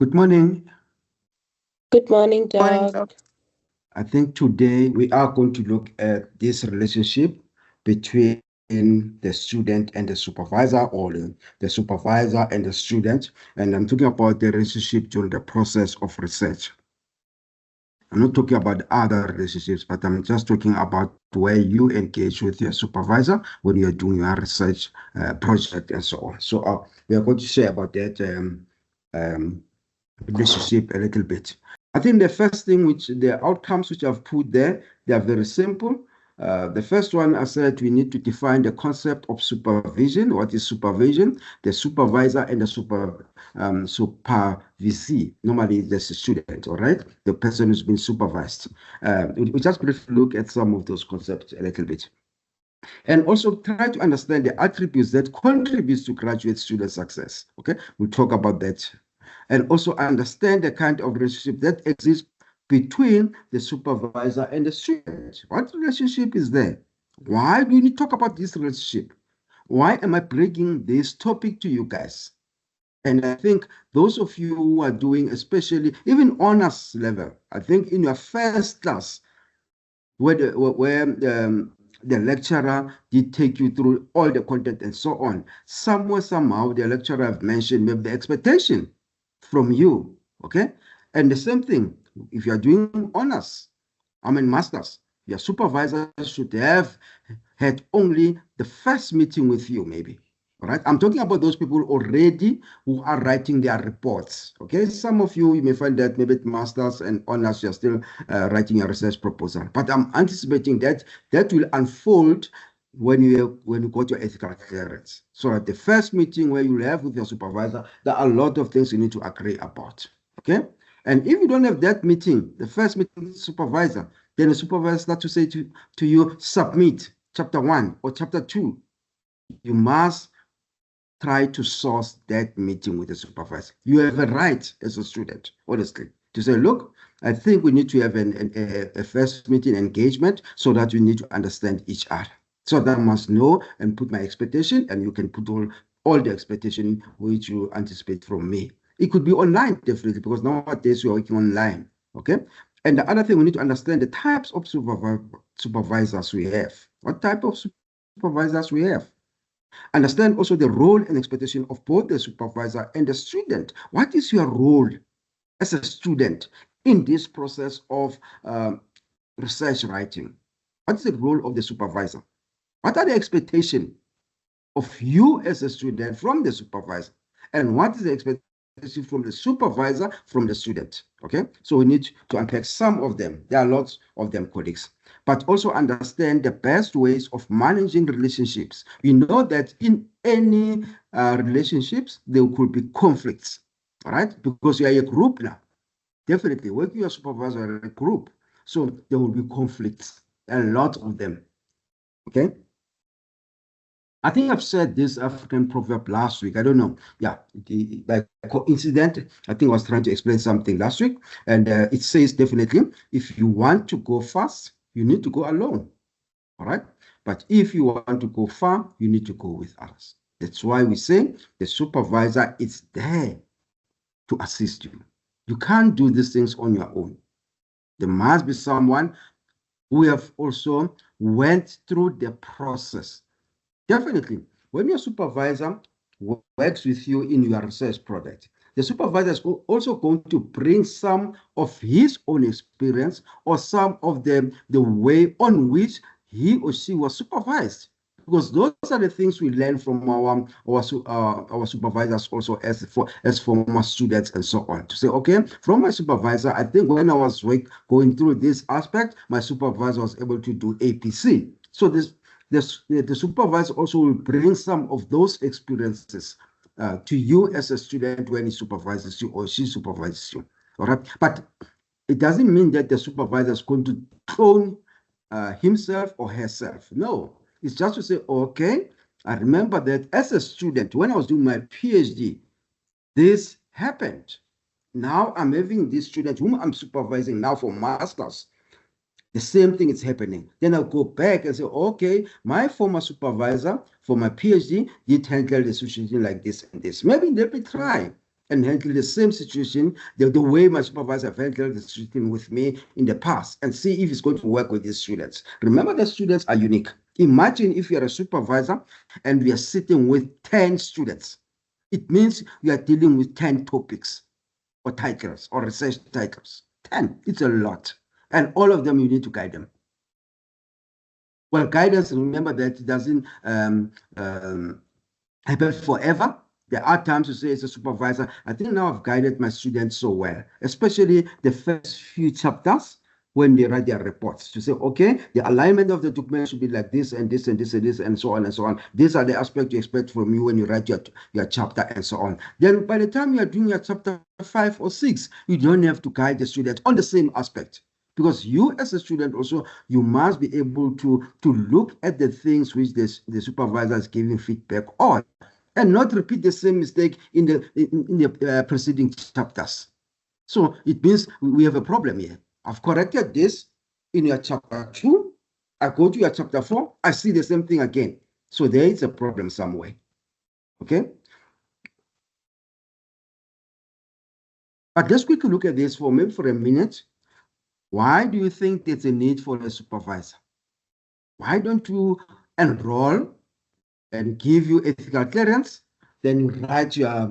Good morning. Good morning, Morning, Doc. Doc. I think today we are going to look at this relationship between the student and the supervisor, or the supervisor and the student. And I'm talking about the relationship during the process of research. I'm not talking about other relationships, but I'm just talking about where you engage with your supervisor when you're doing your research project and so on. So we are going to share about that um, relationship a little bit. I think the first thing, which the outcomes which I've put there, they are very simple. The first one, I said we need to define the concept of supervision. What is supervision? The supervisor and the supervisee. Normally, there's a student, all right? The person who's been supervised. We just briefly look at some of those concepts a little bit. And also try to understand the attributes that contributes to graduate student success. Okay, we'll talk about that. And also understand the kind of relationship that exists between the supervisor and the student. What relationship is there? Why do we need to talk about this relationship? Why am I bringing this topic to you guys? And I think those of you who are doing, especially even honors level, I think in your first class, where the lecturer did take you through all the content and so on, somewhere, somehow, the lecturer have mentioned maybe the expectation from you, okay? And the same thing, if you are doing honors, masters, your supervisor should have had only the first meeting with you, maybe. All right, I'm talking about those people already who are writing their reports. Okay, some of you may find that maybe masters and honors, you're still writing your research proposal, but I'm anticipating that will unfold when you got your ethical clearance. So at the first meeting where you have with your supervisor, there are a lot of things you need to agree about. Okay, and if you don't have that meeting, the first meeting with the supervisor, then the supervisor starts to say to you, submit chapter 1 or chapter 2. You must try to source that meeting with the supervisor. You have a right as a student, honestly, to say, look, I think we need to have a first meeting engagement so that we need to understand each other. So that I must know and put my expectation, and you can put all the expectation which you anticipate from me. It could be online, definitely, because nowadays we're working online, okay? And the other thing, we need to understand the types of supervisors we have. What type of supervisors we have? Understand also the role and expectation of both the supervisor and the student. What is your role as a student in this process of research writing? What is the role of the supervisor? What are the expectations of you as a student from the supervisor? And what is the expectation from the supervisor from the student? Okay, so we need to unpack some of them. There are lots of them, colleagues. But also understand the best ways of managing relationships. We know that in any relationships, there could be conflicts, all right? Because you are a group now. Definitely, working with your supervisor in a group. So there will be conflicts, a lot of them, okay? I think I've said this African proverb last week. I don't know. Yeah, by coincidence, I think I was trying to explain something last week. And it says definitely, if you want to go fast, you need to go alone. All right. But if you want to go far, you need to go with others. That's why we say the supervisor is there to assist you. You can't do these things on your own. There must be someone who have also went through the process. Definitely, when your supervisor works with you in your research project, the supervisor is also going to bring some of his own experience or some of the way on which he or she was supervised. Because those are the things we learn from our supervisors also as former students and so on. To say, okay, from my supervisor, I think when I was going through this aspect, my supervisor was able to do APC. So the supervisor also will bring some of those experiences to you as a student when he supervises you or she supervises you. All right, but it doesn't mean that the supervisor is going to clone himself or herself. No, it's just to say, okay, I remember that as a student, when I was doing my PhD, this happened. Now I'm having this student whom I'm supervising now for masters. The same thing is happening. Then I'll go back and say, okay, my former supervisor for my PhD did handle the situation like this and this. Maybe let me try. and handle the same situation the way my supervisor have handled the situation with me in the past, and see if it's going to work with these students. Remember that students are unique. Imagine if you're a supervisor and we are sitting with 10 students. It means we are dealing with 10 topics or titles or research titles. 10, it's a lot. And all of them, you need to guide them. Well, guidance, remember that it doesn't happen forever. There are times you say as a supervisor, I think now I've guided my students so well, especially the first few chapters when they write their reports, to say, okay, the alignment of the document should be like this and this and this and this and so on and so on. These are the aspects you expect from you when you write your chapter and so on. Then by the time you are doing your chapter 5 or 6, you don't have to guide the student on the same aspect. Because you as a student also, you must be able to look at the things which the supervisor is giving feedback on and not repeat the same mistake in the preceding chapters. So it means we have a problem here. I've corrected this in your chapter 2. I go to your chapter 4. I see the same thing again. So there is a problem somewhere. Okay? But let's quickly look at this for maybe for a minute. Why do you think there's a need for a supervisor? Why don't you enroll and give you ethical clearance, then you write your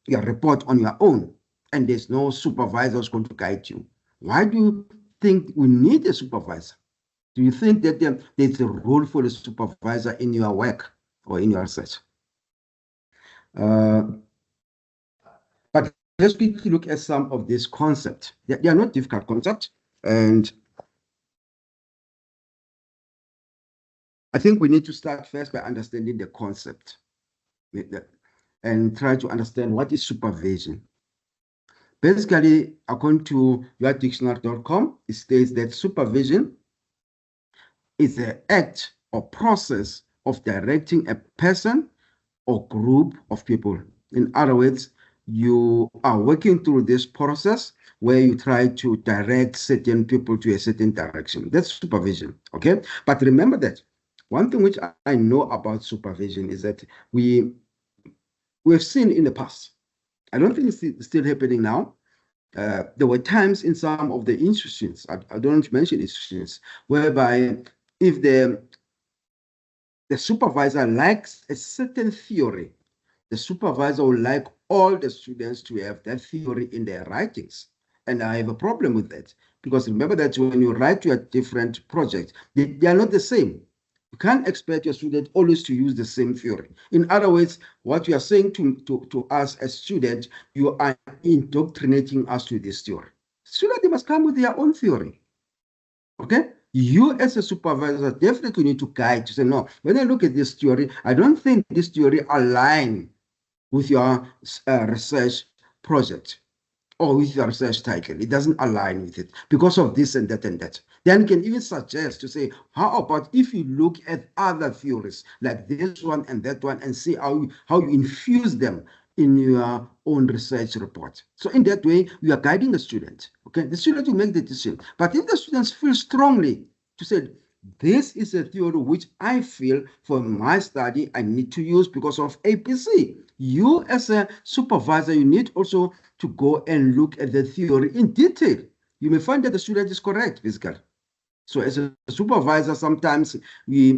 report on your own, and there's no supervisor who's going to guide you? Why do you think we need a supervisor? Do you think that there's a role for a supervisor in your work or in your research? But let's quickly look at some of these concepts. They are not difficult concepts, and I think we need to start first by understanding the concept and try to understand what is supervision. Basically, according to yourdictionary.com, it states that supervision is the act or process of directing a person or group of people. In other words, you are working through this process where you try to direct certain people to a certain direction. That's supervision, okay? But remember that one thing which I know about supervision is that we've seen in the past, I don't think it's still happening now. There were times in some of the institutions, I don't mention institutions, whereby if the supervisor likes a certain theory, the supervisor will like all the students to have that theory in their writings. And I have a problem with that, because remember that when you write your different projects, they are not the same. You can't expect your student always to use the same theory. In other words, what you are saying to us as students, you are indoctrinating us to this theory. Students, they must come with their own theory. Okay? You as a supervisor definitely need to guide to say, no, when I look at this theory, I don't think this theory aligns with your research project or with your research title. It doesn't align with it because of this and that and that. Then you can even suggest to say, how about if you look at other theories like this one and that one and see how you infuse them in your own research report. So in that way, you are guiding the student. Okay, the student will make the decision. But if the students feel strongly to say, this is a theory which I feel for my study I need to use because of APC. You as a supervisor, you need also to go and look at the theory in detail. You may find that the student is correct, basically. So as a supervisor, sometimes we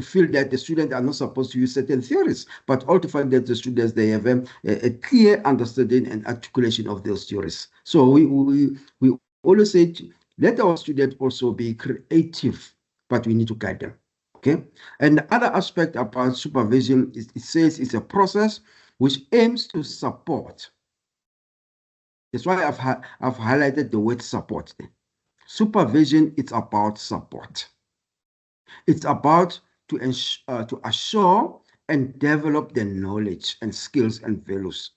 feel that the students are not supposed to use certain theories, but all to find that the students, they have a clear understanding and articulation of those theories. So we always say, let our students also be creative, but we need to guide them. Okay. And the other aspect about supervision is it says it's a process which aims to support. That's why I've highlighted the word support there. Supervision, it's about support. It's about to assure and develop the knowledge and skills and values.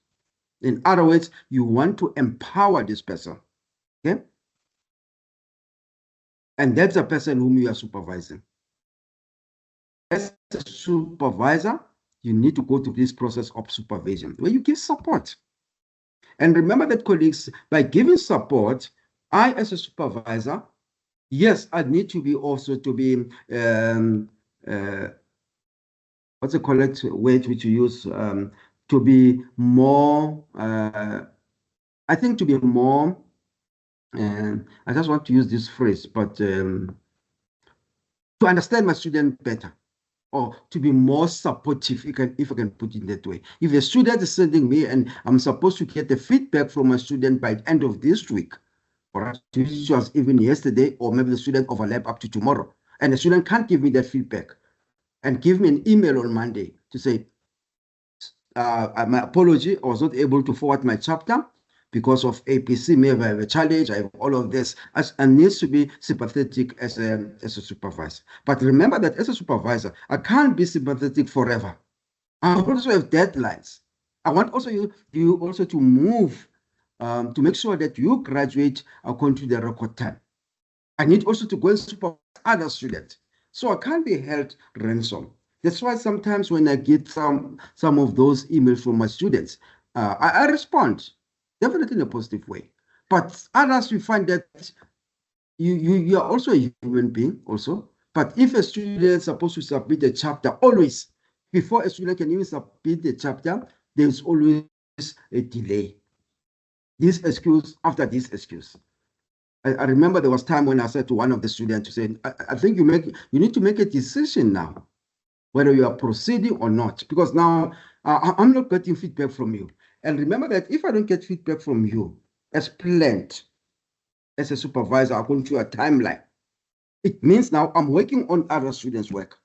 In other words, you want to empower this person. Okay? And that's the person whom you are supervising. As a supervisor, you need to go through this process of supervision where you give support. And remember that, colleagues, by giving support, I, as a supervisor, yes, I need to be also to be, what's the correct word which you use, to be more, I think to be more, I just want to use this phrase, but to understand my student better, or to be more supportive, if I can put it that way. If a student is sending me and I'm supposed to get the feedback from my student by the end of this week, or which was even yesterday, or maybe the student overlap up to tomorrow, and the student can't give me that feedback and give me an email on Monday to say, my apology, I was not able to forward my chapter because of APC, maybe I have a challenge, I have all of this, and needs to be sympathetic as a supervisor. But remember that as a supervisor, I can't be sympathetic forever. I also have deadlines. I want also you also to move to make sure that you graduate according to the record time. I need also to go and supervise other students. So I can't be held ransom. That's why sometimes when I get some of those emails from my students, I respond, definitely in a positive way. But others, we find that you are also a human being also. But if a student is supposed to submit a chapter, always, before a student can even submit the chapter, there's always a delay. This excuse after this excuse. I remember there was time when I said to one of the students, to say, I think you need to make a decision now, whether you are proceeding or not, because now I'm not getting feedback from you. And remember that if I don't get feedback from you as planned, as a supervisor, according to a timeline, it means now I'm working on other students' work.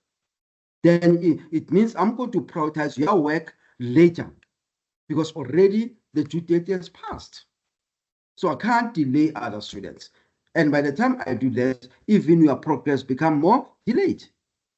Then it means I'm going to prioritize your work later, because already the due date has passed. So I can't delay other students. And by the time I do that, even your progress become more delayed.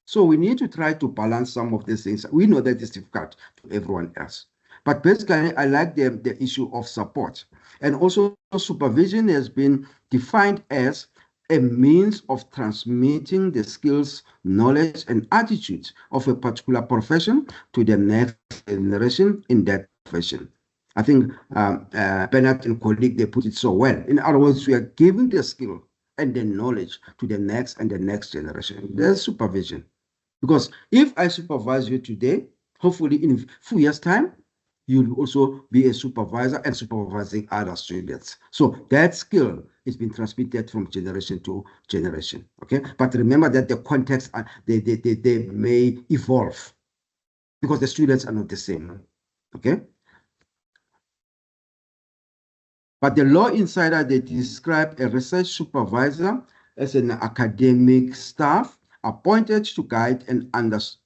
So we need to try to balance some of these things. We know that it's difficult to everyone else. But basically, I like the issue of support. And also supervision has been defined as a means of transmitting the skills, knowledge, and attitudes of a particular profession to the next generation in that profession. I think Bernard and colleague, they put it so well. In other words, we are giving the skill and the knowledge to the next and the next generation. There's supervision. Because if I supervise you today, hopefully in a few years' time, you'll also be a supervisor and supervising other students. So that skill is being transmitted from generation to generation. Okay, but remember that the context they may evolve because the students are not the same. Okay. But the Law Insider, they describe a research supervisor as an academic staff appointed to guide an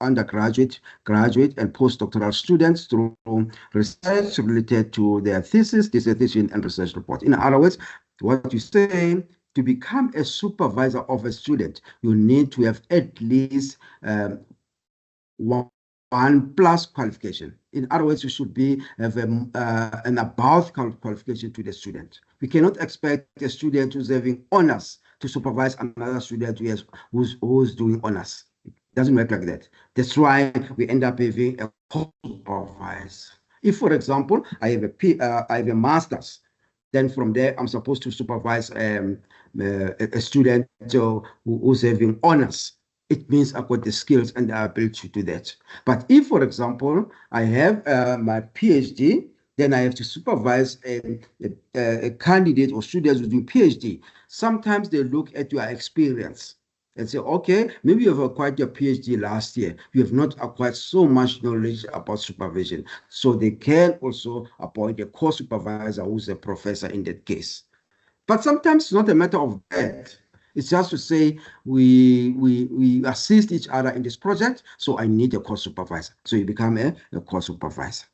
undergraduate, graduate, and postdoctoral students through research related to their thesis, dissertation, and research report. In other words, what you say, to become a supervisor of a student, you need to have at least one plus qualification. In other words, you should have an above qualification to the student. We cannot expect a student who's having honors to supervise another student who's doing honors. It doesn't work like that. That's why we end up having a co-supervisor. If, for example, I have a master's, then from there I'm supposed to supervise a student who's having honors. It means I've got the skills and the ability to do that. But if, for example, I have my PhD, then I have to supervise a candidate or students who do PhD. Sometimes they look at your experience and say, okay, maybe you have acquired your PhD last year. You have not acquired so much knowledge about supervision. So they can also appoint a co-supervisor who's a professor in that case. But sometimes it's not a matter of that. It's just to say we assist each other in this project, so I need a co-supervisor. So you become a co-supervisor.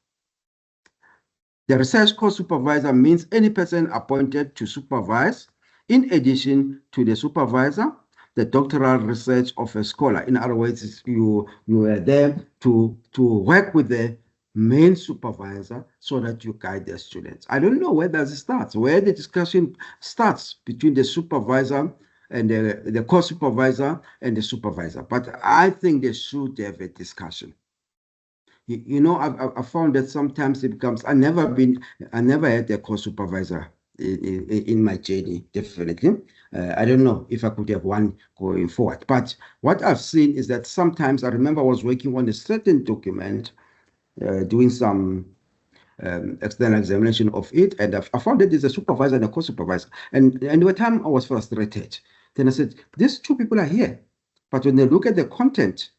The research co-supervisor means any person appointed to supervise, in addition to the supervisor, the doctoral research of a scholar. In other words, you are there to work with the main supervisor so that you guide the students. I don't know where does it start, where the discussion starts between the supervisor and the co-supervisor and the supervisor. But I think they should have a discussion. You know, I found that sometimes it becomes, I never had a co-supervisor in my journey, definitely. I don't know if I could have one going forward. But what I've seen is that sometimes, I remember I was working on a certain document, doing some external examination of it, and I found that there's a supervisor and a co-supervisor. And over time, I was frustrated. Then I said, these two people are here, but when they look at the content,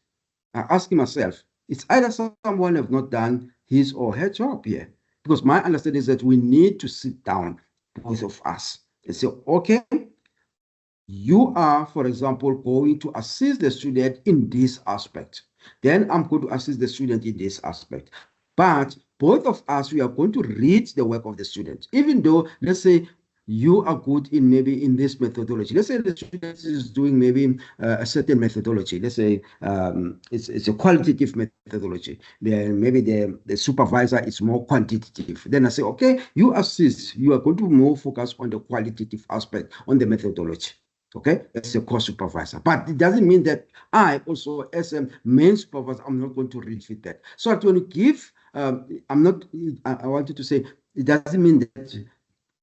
I ask myself, it's either someone have not done his or her job here. Because my understanding is that we need to sit down, both of us, and say, okay, you are, for example, going to assist the student in this aspect. Then I'm going to assist the student in this aspect. But both of us, we are going to read the work of the student. Even though, let's say, you are good in maybe in this methodology. Let's say the student is doing maybe a certain methodology. Let's say it's a qualitative methodology. Then maybe the supervisor is more quantitative. Then I say, okay, you assist. You are going to more focus on the qualitative aspect, on the methodology. Okay, as a co-supervisor. But it doesn't mean that I also, as a main supervisor, I'm not going to read feedback. So I want to give, I wanted to say, it doesn't mean that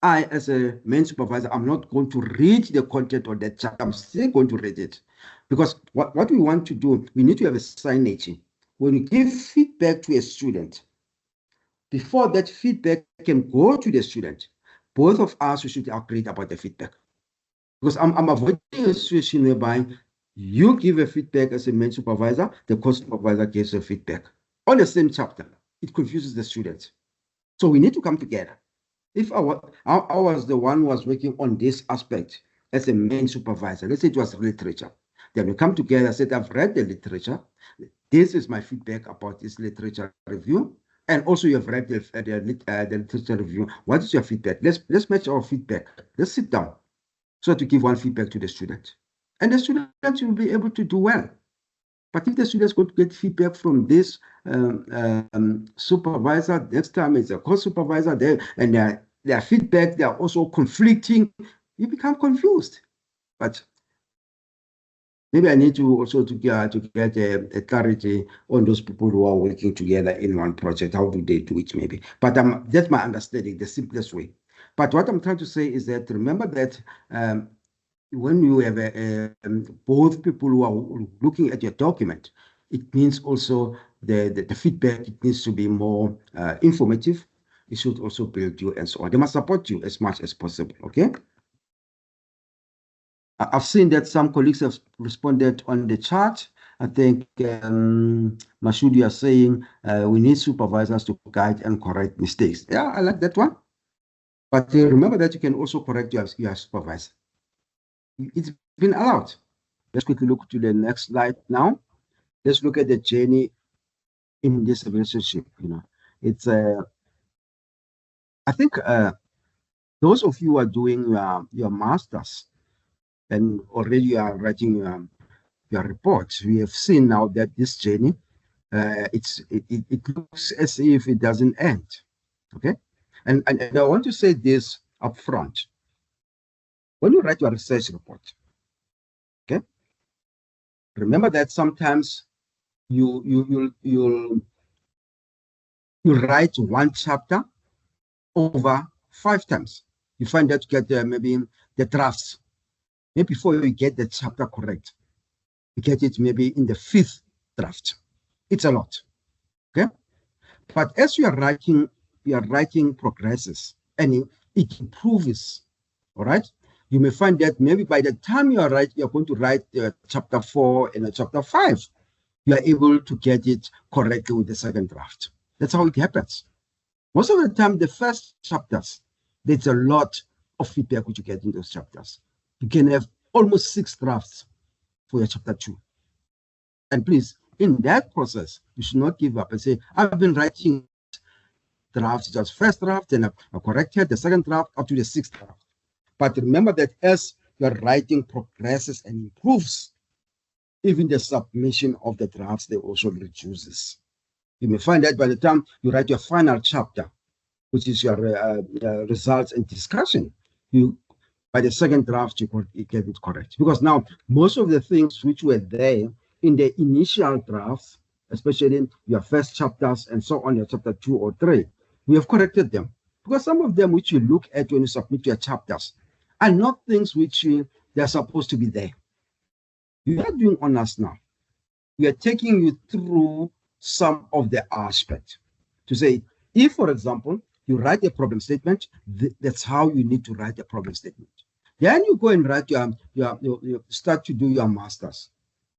I, as a main supervisor, I'm not going to read the content of that chapter. I'm still going to read it. Because what we want to do, we need to have a signage. When we give feedback to a student, before that feedback can go to the student, both of us should agree about the feedback. Because I'm avoiding a situation whereby you give a feedback as a main supervisor, the co-supervisor gives a feedback on the same chapter. It confuses the students. So we need to come together. If I was the one who was working on this aspect as a main supervisor, let's say it was literature, then we come together and said, I've read the literature. This is my feedback about this literature review. And also you have read the literature review. What is your feedback? Let's match our feedback. Let's sit down. So to give one feedback to the student. And the student will be able to do well. But if the students going to get feedback from this supervisor, next time it's a co-supervisor there, and their feedback, they are also conflicting, you become confused. But maybe I need to also to get a clarity on those people who are working together in one project. How do they do it maybe? But that's my understanding, the simplest way. But what I'm trying to say is that remember that when you have both people who are looking at your document, it means also the feedback, it needs to be more informative. It should also build you and so on. They must support you as much as possible, okay? I've seen that some colleagues have responded on the chat. I think Mashoud, you are saying we need supervisors to guide and correct mistakes. Yeah, I like that one. But remember that you can also correct your supervisor. It's been allowed. Let's quickly look to the next slide now. Let's look at the journey in this relationship. It's I think those of you who are doing your masters and already you are writing your reports, we have seen now that this journey it looks as if it doesn't end. Okay, and I want to say this up front. When you write your research report, okay, remember that sometimes you'll write one chapter over 5 times. You find that you get maybe the drafts. Maybe before you get the chapter correct, you get it maybe in the 5th draft. It's a lot. Okay, but as you are writing progresses and it improves. All right. You may find that maybe by the time you're going to write chapter 4 and chapter 5, you are able to get it correctly with the second draft. That's how it happens. Most of the time, the first chapters, there's a lot of feedback which you get in those chapters. You can have almost 6 drafts for your chapter 2. And please, in that process, you should not give up and say, I've been writing drafts, just first draft, and I corrected the second draft up to the 6th draft. But remember that as your writing progresses and improves, even the submission of the drafts, they also reduces. You may find that by the time you write your final chapter, which is your results and discussion, by the second draft, you get it correct. Because now, most of the things which were there in the initial drafts, especially in your first chapters and so on, your chapter 2 or 3, we have corrected them. Because some of them which you look at when you submit your chapters are not things which they're supposed to be there. You are doing honors now. We are taking you through some of the aspects. to say, if, for example, you write a problem statement, that's how you need to write a problem statement. Then you go and write you start to do your master's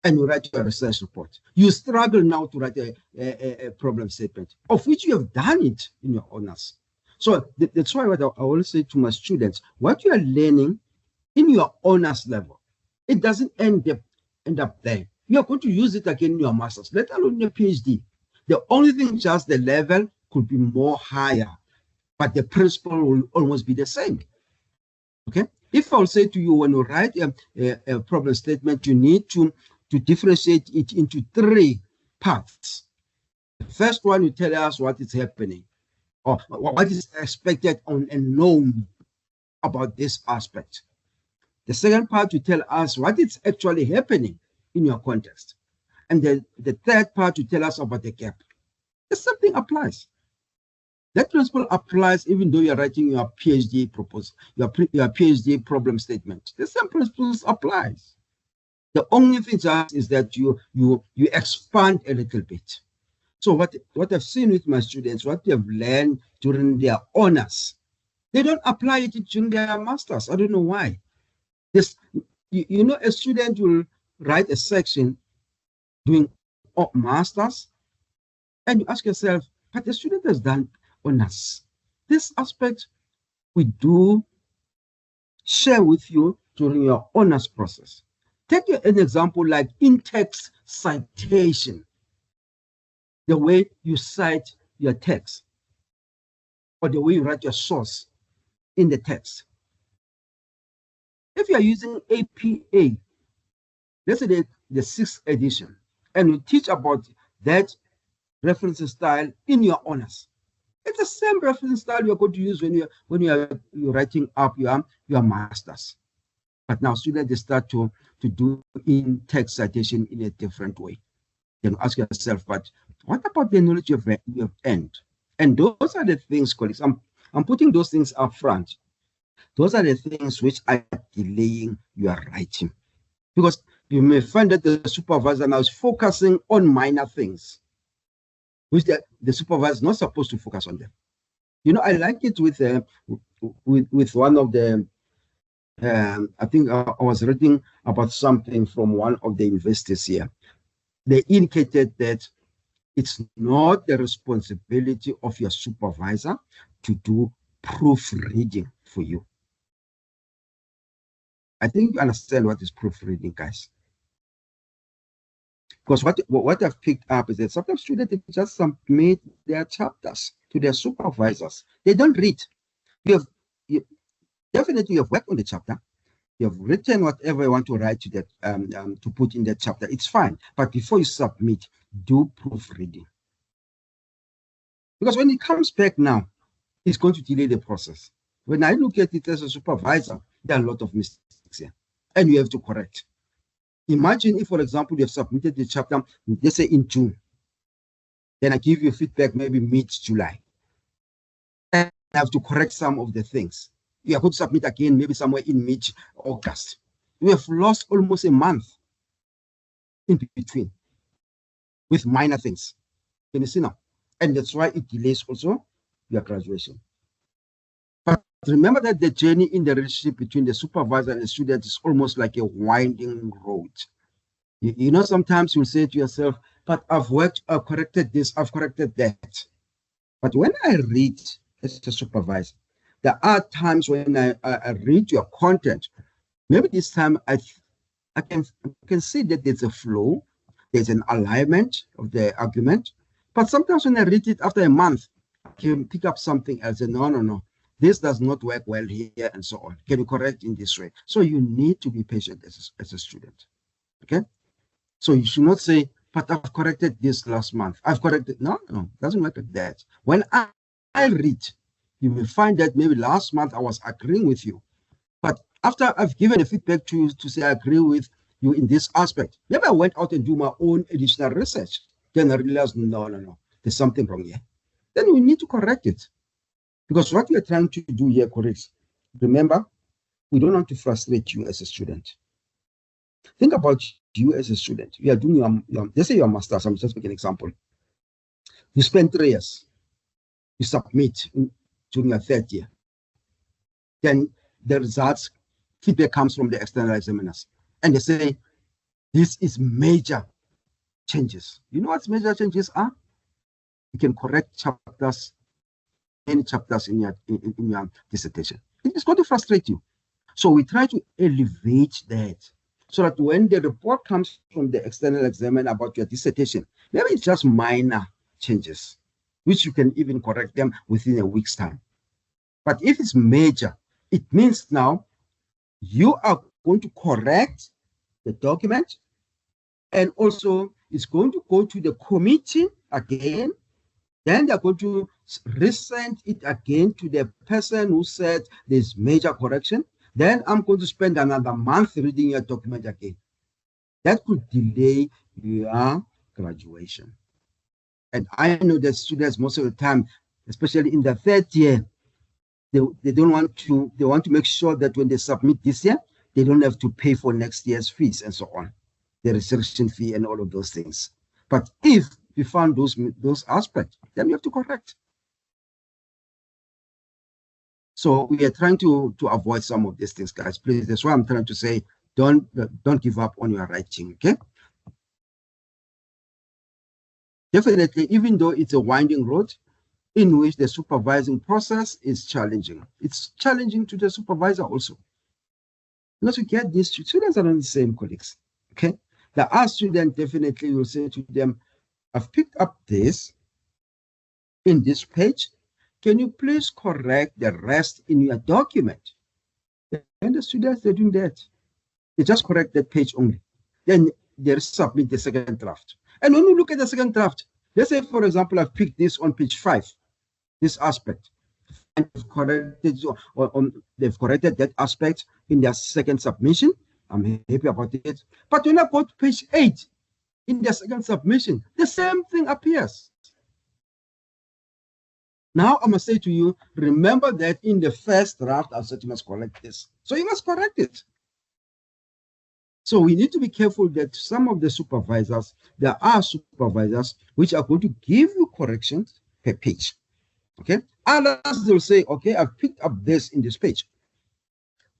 and you write your research report. You struggle now to write a problem statement, of which you have done it in your honors. So that's why what I always say to my students, what you are learning in your honors level, it doesn't end up there. You are going to use it again in your master's, let alone your PhD. The only thing, just the level could be more higher, but the principle will almost be the same. Okay? If I'll say to you, when you write a problem statement, you need to differentiate it into 3 parts. The first one, you tell us what is happening, or what is expected and known about this aspect. The second part, you tell us what is actually happening in your context. And then the third part, you tell us about the gap. The same thing applies. That principle applies even though you're writing your PhD proposal, your PhD problem statement. The same principles applies. The only thing just is that you expand a little bit. So what I've seen with my students, what they have learned during their honors, they don't apply it during their masters. I don't know why. This, you know, a student will write a section doing masters, and you ask yourself, but the student has done honors. This aspect we do share with you during your honors process. Take an example like in-text citation, the way you cite your text, or the way you write your source in the text. If you are using APA, let's say the 6th edition, and you teach about that reference style in your honors, it's the same reference style you're going to use when you're writing up your masters. But now students start to do in-text citation in a different way. Then ask yourself, but what about the knowledge you have earned? And those are the things, colleagues, I'm putting those things up front. Those are the things which are delaying your writing. Because you may find that the supervisor now is focusing on minor things, which the supervisor is not supposed to focus on them. You know, I like it with one of the, I think I was reading about something from one of the investors here. They indicated that it's not the responsibility of your supervisor to do proofreading for you. I think you understand what is proofreading, guys. Because what I've picked up is that sometimes students just submit their chapters to their supervisors. They don't read. Definitely you have worked on the chapter. You have written whatever you want to write to that to put in that chapter. It's fine. But before you submit, do proofreading. Because when it comes back now, it's going to delay the process. When I look at it as a supervisor, there are a lot of mistakes here, and you have to correct. Imagine if, for example, you have submitted the chapter, let's say in June, then I give you feedback maybe mid-July, and I have to correct some of the things. You are going to submit again maybe somewhere in mid-August. We have lost almost a month in between with minor things. Can you see now? And that's why it delays also your graduation. But remember that the journey in the relationship between the supervisor and the student is almost like a winding road. You know, sometimes you'll say to yourself, but I've corrected this, I've corrected that. But when I read as a supervisor, there are times when I read your content. Maybe this time I can see that there's a flow, there's an alignment of the argument. But sometimes when I read it after a month, I can pick up something else and no. This does not work well here, and so on. Can you correct in this way? So you need to be patient as a student, okay? So you should not say, but I've corrected this last month. I've corrected. No, it doesn't work like that. When I read, you will find that maybe last month I was agreeing with you. But after I've given a feedback to you to say I agree with you in this aspect, maybe I went out and do my own additional research. Then I realized, no, there's something wrong here. Then we need to correct it. Because what we are trying to do here, colleagues, remember, we don't want to frustrate you as a student. Think about you as a student. You are doing let's say your master's. I'm just making an example. You spend 3 years. you submit during your third year. Then the results, feedback comes from the external examiners. And they say, this is major changes. You know what major changes are? You can correct chapters, any chapters in your dissertation. It is going to frustrate you. So we try to elevate that so that when the report comes from the external examiner about your dissertation, maybe it's just minor changes, which you can even correct them within a week's time. But if it's major, it means now you are going to correct the document, and also it's going to go to the committee again. Then they're going to resend it again to the person who said there's major correction. Then I'm going to spend another month reading your document again. That could delay your graduation. And I know that students most of the time, especially in the third year, they don't want to, they want to make sure that when they submit this year, they don't have to pay for next year's fees and so on, the research fee and all of those things. But if we found those aspects, then we have to correct. So we are trying to avoid some of these things, guys. Please, that's why I'm trying to say, don't give up on your writing, okay? Definitely, even though it's a winding road in which the supervising process is challenging, it's challenging to the supervisor also. Not to get these students are not the same colleagues, okay? The art student definitely will say to them, I've picked up this in this page. Can you please correct the rest in your document? And the students, they're doing that. They just correct that page only. Then they submit the second draft. And when you look at the second draft, let's say, for example, I've picked this on page 5, this aspect. And they've corrected that aspect in their second submission. I'm happy about it. But when I go to page 8, in their second submission, the same thing appears. Now I must say to you, remember that in the first draft, I said you must correct this. So you must correct it. So we need to be careful that some of the supervisors, there are supervisors which are going to give you corrections per page. Okay? Others will say, okay, I've picked up this in this page.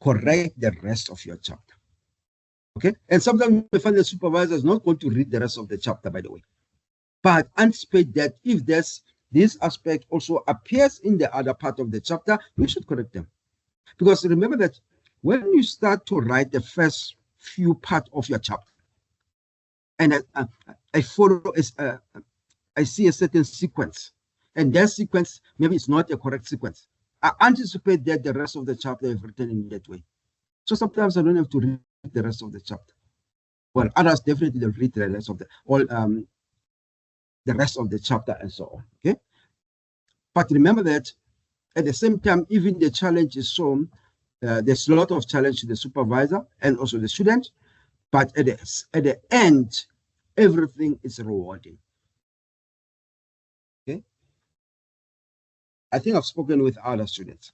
Correct the rest of your chapter. Okay? And sometimes we find the supervisor is not going to read the rest of the chapter, by the way. But anticipate that if this aspect also appears in the other part of the chapter, we should correct them. Because remember that when you start to write the first few parts of your chapter, and I follow, I see a certain sequence, and that sequence, maybe it's not a correct sequence. I anticipate that the rest of the chapter is written in that way. So sometimes I don't have to read the rest of the chapter. Well, others definitely read the rest of the rest of the chapter and so on. Okay, but remember that at the same time, even the challenge is shown. There's a lot of challenge to the supervisor and also the student, but at the end, everything is rewarding. Okay, I think I've spoken with other students.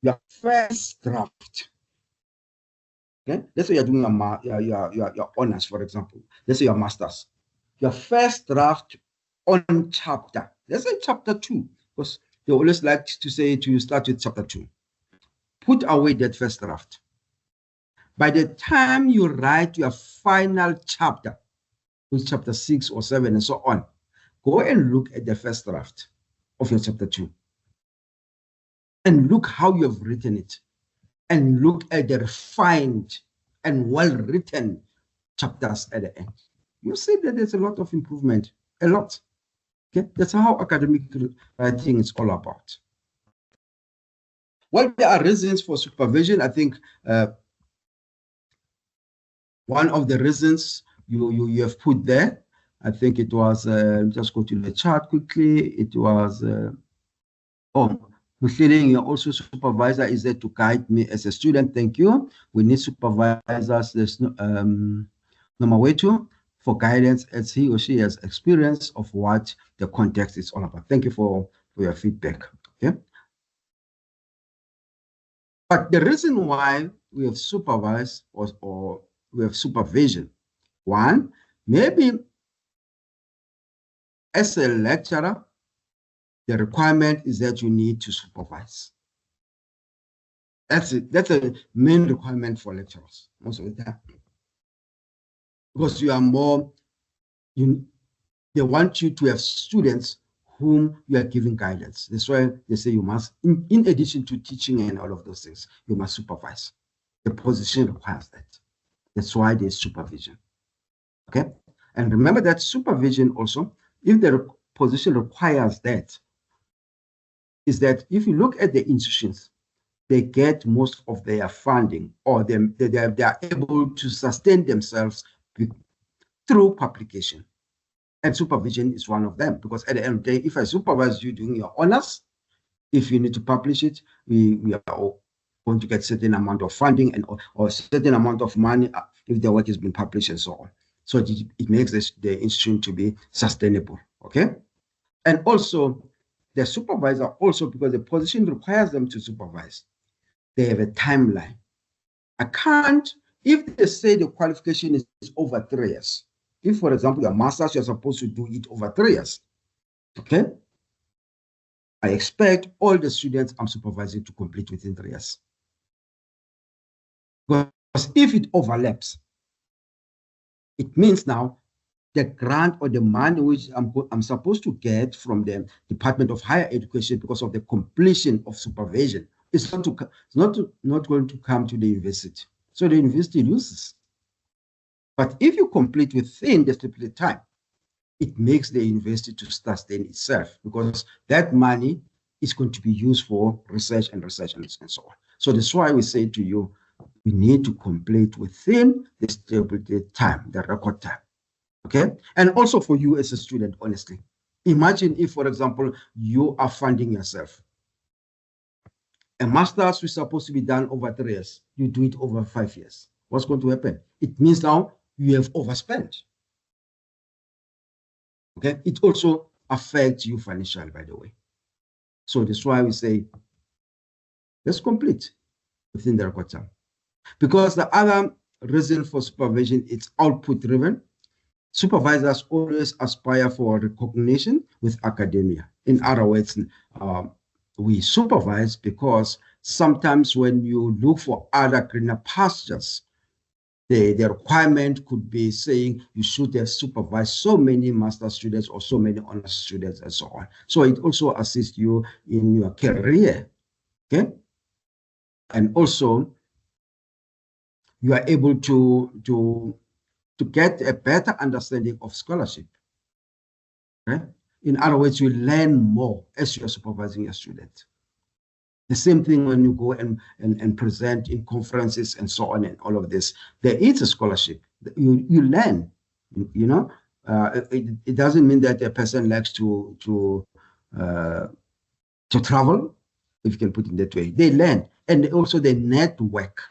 Your first draft. Okay, let's say you're doing your honors, for example. Let's say your masters. Your first draft on chapter, let's say chapter 2, because they always like to say to you, start with chapter 2. Put away that first draft. By the time you write your final chapter, with chapter 6 or 7 and so on, go and look at the first draft of your chapter 2. And look how you have written it. And look at the refined and well-written chapters at the end. You see that there's a lot of improvement, a lot. Okay, that's how academic writing is all about. Well, there are reasons for supervision. I think one of the reasons you have put there, I think it was, just go to the chart quickly. It was, Muhliling, you're also supervisor, is there to guide me as a student. Thank you. We need supervisors. There's no way to for guidance as he or she has experience of what the context is all about. Thank you for your feedback. Okay. But the reason why we have supervised or we have supervision, one, maybe as a lecturer, the requirement is that you need to supervise. That's it. That's a main requirement for lecturers most of the time. Because you are more, they want you to have students whom you are giving guidance. That's why they say you must, in addition to teaching and all of those things, you must supervise. The position requires that. That's why there's supervision. Okay? And remember that supervision also, if the position requires that, is that if you look at the institutions, they get most of their funding, or they are able to sustain themselves through publication. And supervision is one of them, because at the end of the day, if I supervise you doing your honors, if you need to publish it, we are going to get certain amount of funding and or certain amount of money if the work has been published and so on. So it makes the institution to be sustainable, okay? And also, the supervisor also, because the position requires them to supervise, they have a timeline. I can't, if they say the qualification is over 3 years, if, for example, your master's, you're supposed to do it over 3 years, okay? I expect all the students I'm supervising to complete within 3 years. Because if it overlaps, it means now the grant or the money which I'm supposed to get from the Department of Higher Education because of the completion of supervision is not going to come to the university. So the university loses. But if you complete within the stipulated time, it makes the university to sustain itself, because that money is going to be used for research and so on. So that's why we say to you, we need to complete within the stipulated time, the record time. Okay? And also for you as a student, honestly, imagine if, for example, you are funding yourself. A master's is supposed to be done over 3 years. You do it over 5 years. What's going to happen? It means now you have overspent. Okay? It also affects you financially, by the way. So that's why we say, let's complete within the record time. Because the other reason for supervision is output driven. Supervisors always aspire for recognition with academia. In other words, we supervise because sometimes when you look for other greener pastures, the requirement could be saying you should have supervised so many master students or so many honor students and so on. So it also assists you in your career, okay? And also, you are able to get a better understanding of scholarship. Right? In other words, you learn more as you are supervising your student. The same thing when you go and present in conferences and so on and all of this. There is a scholarship. You learn, you know. It doesn't mean that a person likes to travel, if you can put it that way. They learn, and also they network.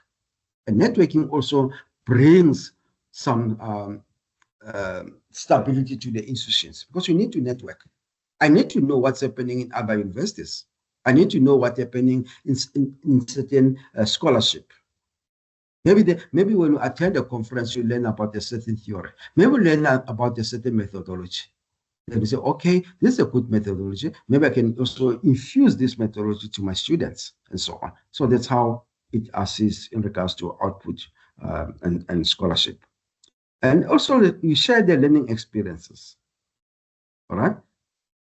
And networking also brings some stability to the institutions, because you need to network. I need to know what's happening in other universities. I need to know what's happening in certain scholarship. Maybe when you attend a conference, you learn about a certain theory. Maybe you learn about a certain methodology. Then you say, okay, this is a good methodology. Maybe I can also infuse this methodology to my students and so on. So that's how it assists in regards to output and scholarship. And also, you share their learning experiences. All right?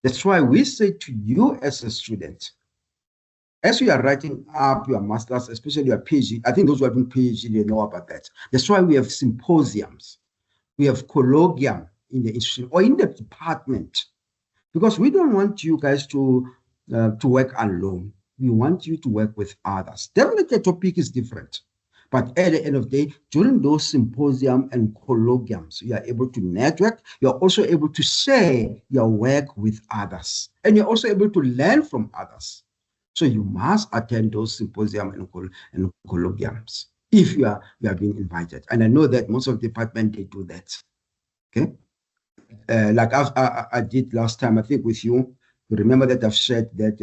That's why we say to you as a student, as you are writing up your master's, especially your PhD, I think those who are doing PhD, they know about that. That's why we have symposiums. We have colloquium in the institution or in the department, because we don't want you guys to work alone. We want you to work with others. Definitely the topic is different. But at the end of the day, during those symposium and colloquiums, you are able to network. You're also able to share your work with others. And you're also able to learn from others. So you must attend those symposium and colloquiums if you are being invited. And I know that most of the department, they do that. Okay? Like I did last time, I think with you, you remember that I've shared that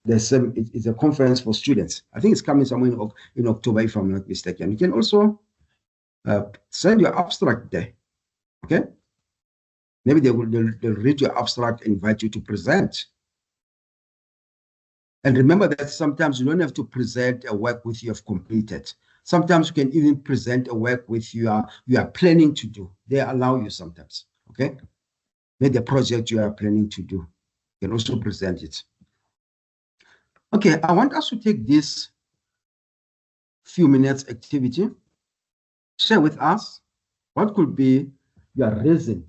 it's a conference for students. I think it's coming somewhere in October, if I'm not mistaken. You can also send your abstract there, okay? Maybe they'll read your abstract, invite you to present. And remember that sometimes you don't have to present a work which you have completed. Sometimes you can even present a work which you are planning to do. They allow you sometimes, okay? Maybe the project you are planning to do. You can also present it. Okay, I want us to take this few minutes activity. Share with us what could be your reason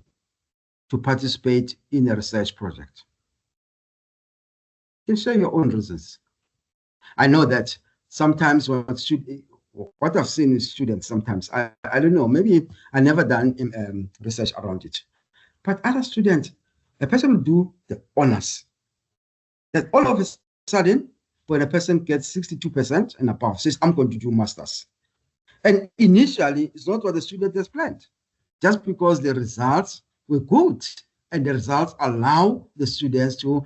to participate in a research project. You can share your own reasons. I know that sometimes what I've seen with students sometimes, I don't know, maybe I never done research around it. But other students, a person will do the honors. That all of a sudden, when a person gets 62% and above, says, I'm going to do masters. And initially, it's not what the student has planned. Just because the results were good and the results allow the students to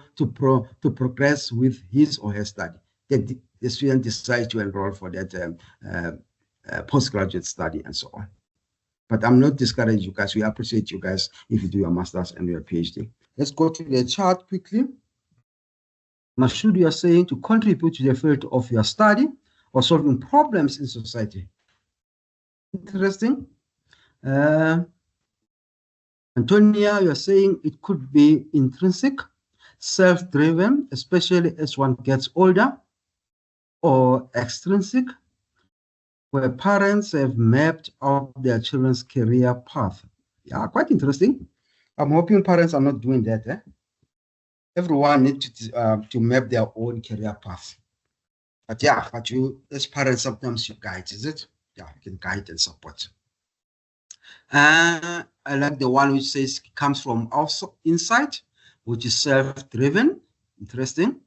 progress with his or her study. Then the student decides to enroll for that postgraduate study and so on. But I'm not discouraging you guys. We appreciate you guys if you do your master's and your PhD. Let's go to the chart quickly. Now, should you are saying to contribute to the field of your study or solving problems in society? Interesting. Antonia, you're saying it could be intrinsic, self-driven, especially as one gets older, or extrinsic, where parents have mapped out their children's career path. Yeah, quite interesting. I'm hoping parents are not doing that. Everyone needs to map their own career path. But yeah, but you, as parents, sometimes you guide, is it? Yeah, you can guide and support. I like the one which says comes from also inside, which is self-driven. Interesting.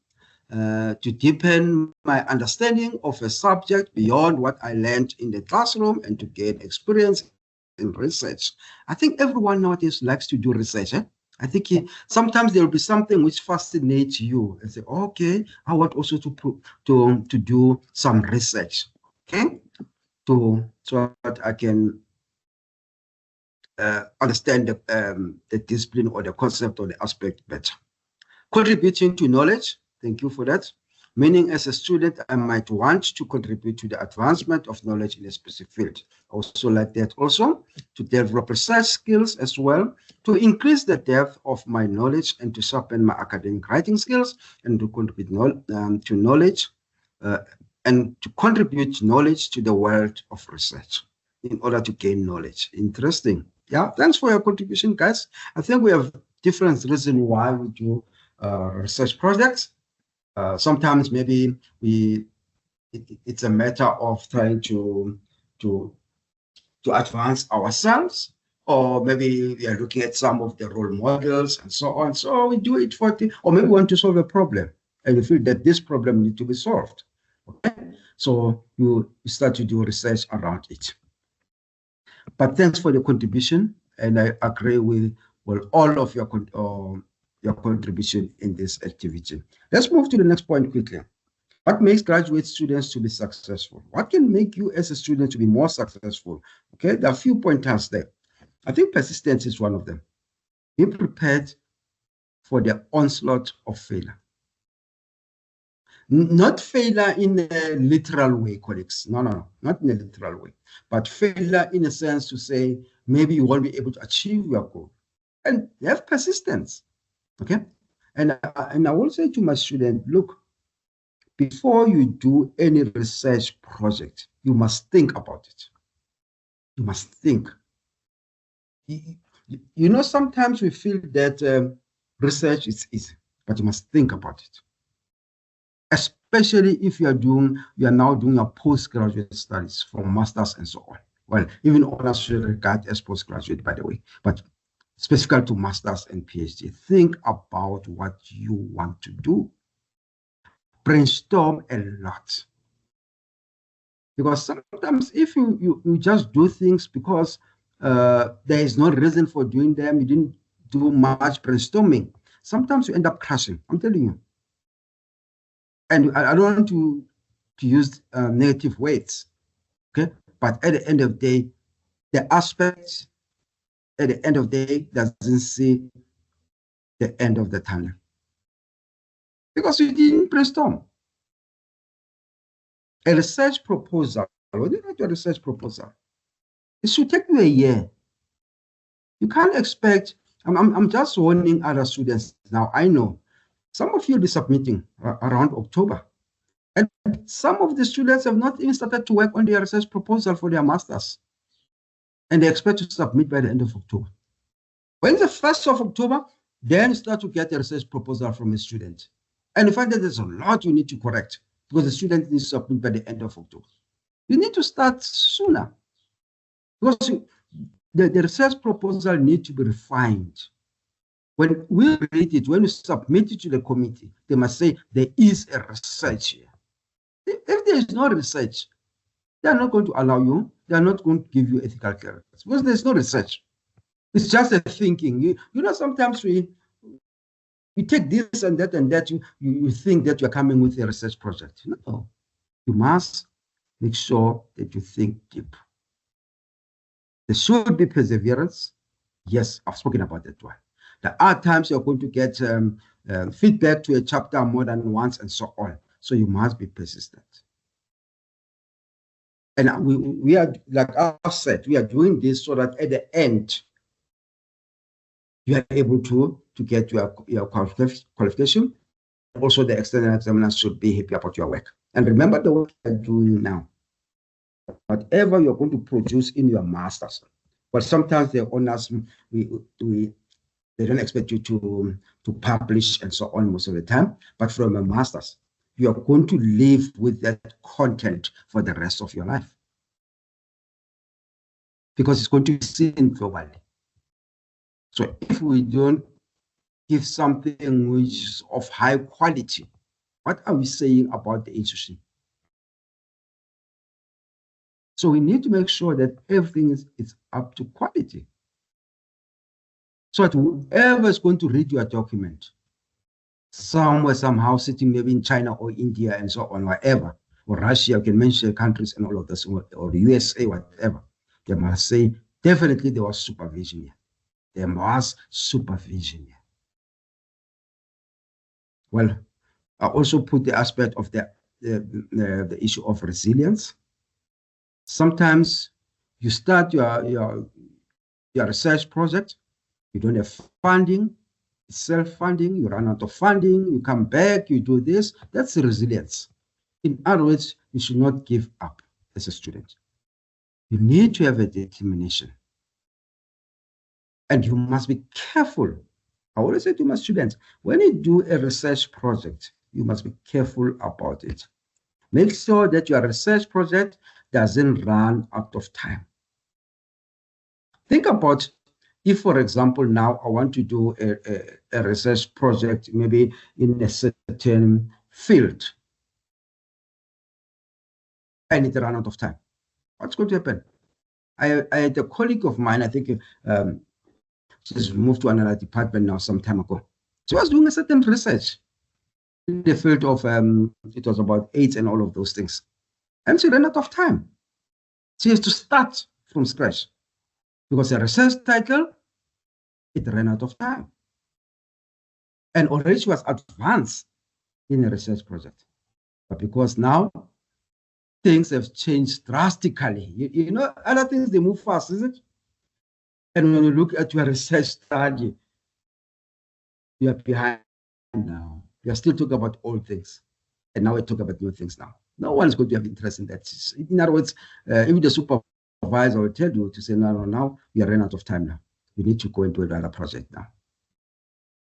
To deepen my understanding of a subject beyond what I learned in the classroom and to gain experience in research. I think everyone nowadays likes to do research. I think sometimes there will be something which fascinates you and say, okay, I want also to do some research, okay, so that I can understand the discipline or the concept or the aspect better. Contributing to knowledge, thank you for that. Meaning, as a student, I might want to contribute to the advancement of knowledge in a specific field. Also like that also, to develop research skills as well, to increase the depth of my knowledge and to sharpen my academic writing skills and to contribute to knowledge and to contribute knowledge to the world of research in order to gain knowledge. Interesting. Yeah, thanks for your contribution, guys. I think we have different reasons why we do research projects. Sometimes maybe it's a matter of trying to advance ourselves, or maybe we are looking at some of the role models and so on. So we do it or maybe we want to solve a problem and we feel that this problem needs to be solved. Okay, so you start to do research around it. But thanks for the contribution, and I agree with all of your contribution in this activity. Let's move to the next point quickly. What makes graduate students to be successful? What can make you as a student to be more successful? Okay, there are a few pointers there. I think persistence is one of them. Be prepared for the onslaught of failure. Not failure in a literal way, colleagues. No, not in a literal way. But failure in a sense to say, maybe you won't be able to achieve your goal. And have persistence, okay? And I will say to my student, look, before you do any research project, you must think about it. You must think. You know, sometimes we feel that research is easy, but you must think about it. Especially if you are now doing your postgraduate studies for masters and so on. Well, even honors should regard as postgraduate, by the way, but specific to masters and PhD. Think about what you want to do. Brainstorm a lot. Because sometimes if you just do things because there is no reason for doing them, you didn't do much brainstorming, sometimes you end up crashing. I'm telling you. And I don't want to use negative weights, okay? But at the end of the day, the aspects at the end of the day doesn't see the end of the tunnel. Because you didn't brainstorm. A research proposal, when you write a research proposal, it should take you a year. You can't expect, I'm just warning other students now. I know some of you will be submitting around October. And some of the students have not even started to work on their research proposal for their masters. And they expect to submit by the end of October. When the 1st of October, then start to get a research proposal from a student. And you find that there's a lot you need to correct because the student needs to submit by the end of October. You need to start sooner because the research proposal needs to be refined. When we read it, when we submit it to the committee, they must say there is a research here. If there is no research, they are not going to allow you, they are not going to give you ethical clearance because there's no research. It's just a thinking. You know, sometimes we take this and that, you think that you're coming with a research project. No, you must make sure that you think deep. There should be perseverance. Yes, I've spoken about that one. There are times you're going to get feedback to a chapter more than once and so on. So you must be persistent. And we are, like I've said, we are doing this so that at the end, you are able to get your qualification. Also, the external examiners should be happy about your work. And remember the work you're doing now. Whatever you're going to produce in your masters, but sometimes the owners, they don't expect you to publish and so on most of the time. But from a master's, you are going to live with that content for the rest of your life. Because it's going to be seen globally. So if we don't give something which is of high quality, what are we saying about the institution? So we need to make sure that everything is up to quality. So that whoever is going to read your document, somewhere, somehow, sitting maybe in China or India and so on, wherever, or Russia, you can mention countries and all of this, or the USA, whatever, they must say, definitely there was supervision here. There was supervision here. Well, I also put the aspect of the issue of resilience. Sometimes you start your research project, you don't have funding, it's self-funding, you run out of funding, you come back, you do this. That's resilience. In other words, you should not give up as a student. You need to have a determination. And you must be careful. I always say to my students, when you do a research project, you must be careful about it. Make sure that your research project doesn't run out of time. Think about if, for example, now I want to do a research project, maybe in a certain field, and it ran out of time. What's going to happen? I had a colleague of mine, I think she's moved to another department now some time ago. She was doing a certain research in the field of, it was about AIDS and all of those things. And she ran out of time. She has to start from scratch because the research title, it ran out of time. And already she was advanced in a research project. But because now things have changed drastically, you know, other things, they move fast, isn't it? And when you look at your research study, you are behind now. You are still talking about old things. And now we talk about new things now. No one is going to have interest in that. In other words, even the supervisor will tell you to say, no, now you are running out of time now. You need to go into another project now.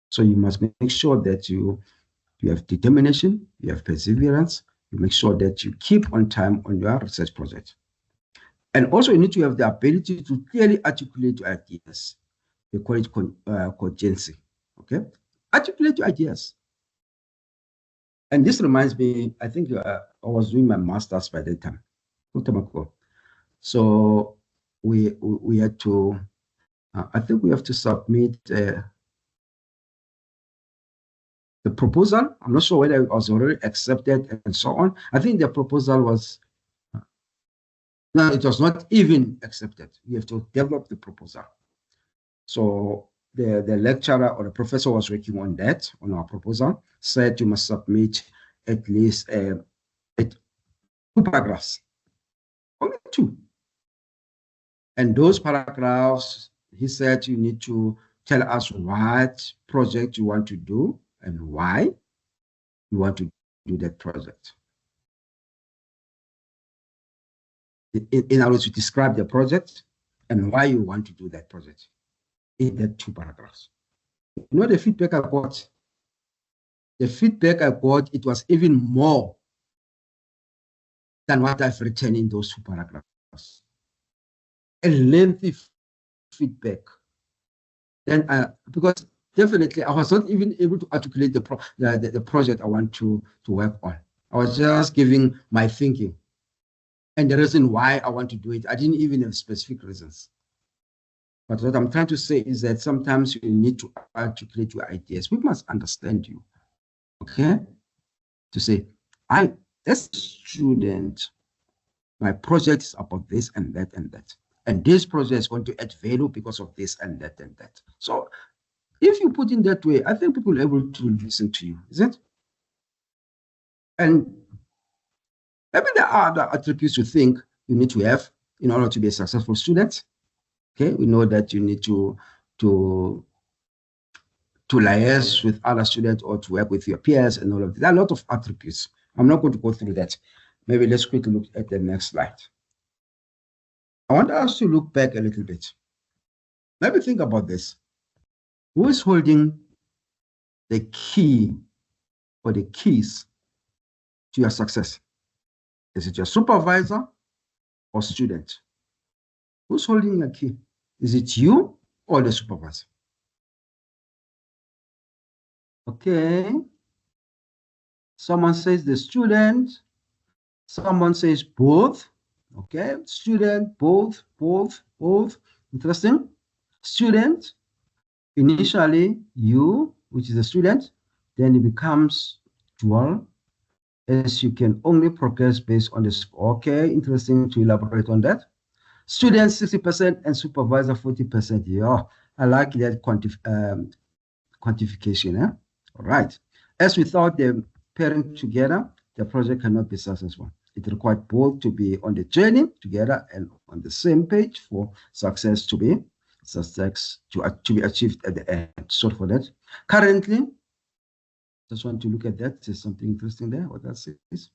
So you must make sure that you have determination, you have perseverance, you make sure that you keep on time on your research project. And also you need to have the ability to clearly articulate your ideas. They call it cogency, okay? Articulate your ideas. And this reminds me, I think I was doing my master's by that time, long time ago. So we had to, I think we have to submit the proposal. I'm not sure whether it was already accepted and so on. I think the proposal was, no, it was not even accepted. We have to develop the proposal. So the lecturer or the professor was working on that, on our proposal, said you must submit at least 2 paragraphs, only 2. And those paragraphs, he said you need to tell us what project you want to do and why you want to do that project. In other words, to describe the project and why you want to do that project in that 2 paragraphs. You know the feedback I got? The feedback I got, it was even more than what I've written in those 2 paragraphs. A lengthy feedback. Then, because definitely I was not even able to articulate the project I want to work on. I was just giving my thinking and the reason why I want to do it. I didn't even have specific reasons. But what I'm trying to say is that sometimes you need to articulate your ideas. We must understand you, okay? To say, as a student, my project is about this and that and that. And this project is going to add value because of this and that and that. So if you put in that way, I think people are able to listen to you, is it? And maybe there are other attributes you think you need to have in order to be a successful student. Okay, we know that you need to liaise with other students or to work with your peers and all of that. There are a lot of attributes. I'm not going to go through that. Maybe let's quickly look at the next slide. I want us to look back a little bit. Maybe think about this. Who is holding the key or the keys to your success? Is it your supervisor or student? Who's holding the key? Is it you or the supervisor? Okay. Someone says the student. Someone says both. Okay. Student, both. Interesting. Student, initially you, which is a student, then it becomes dual, as you can only progress based on this. Okay, interesting to elaborate on that. Student 60% and supervisor 40%. Yeah, I like that quantification. All right. As without them pairing together, the project cannot be successful. It requires both to be on the journey together and on the same page for success to be achieved at the end. Sorry for that. Currently, just want to look at that. There's something interesting there. What that says.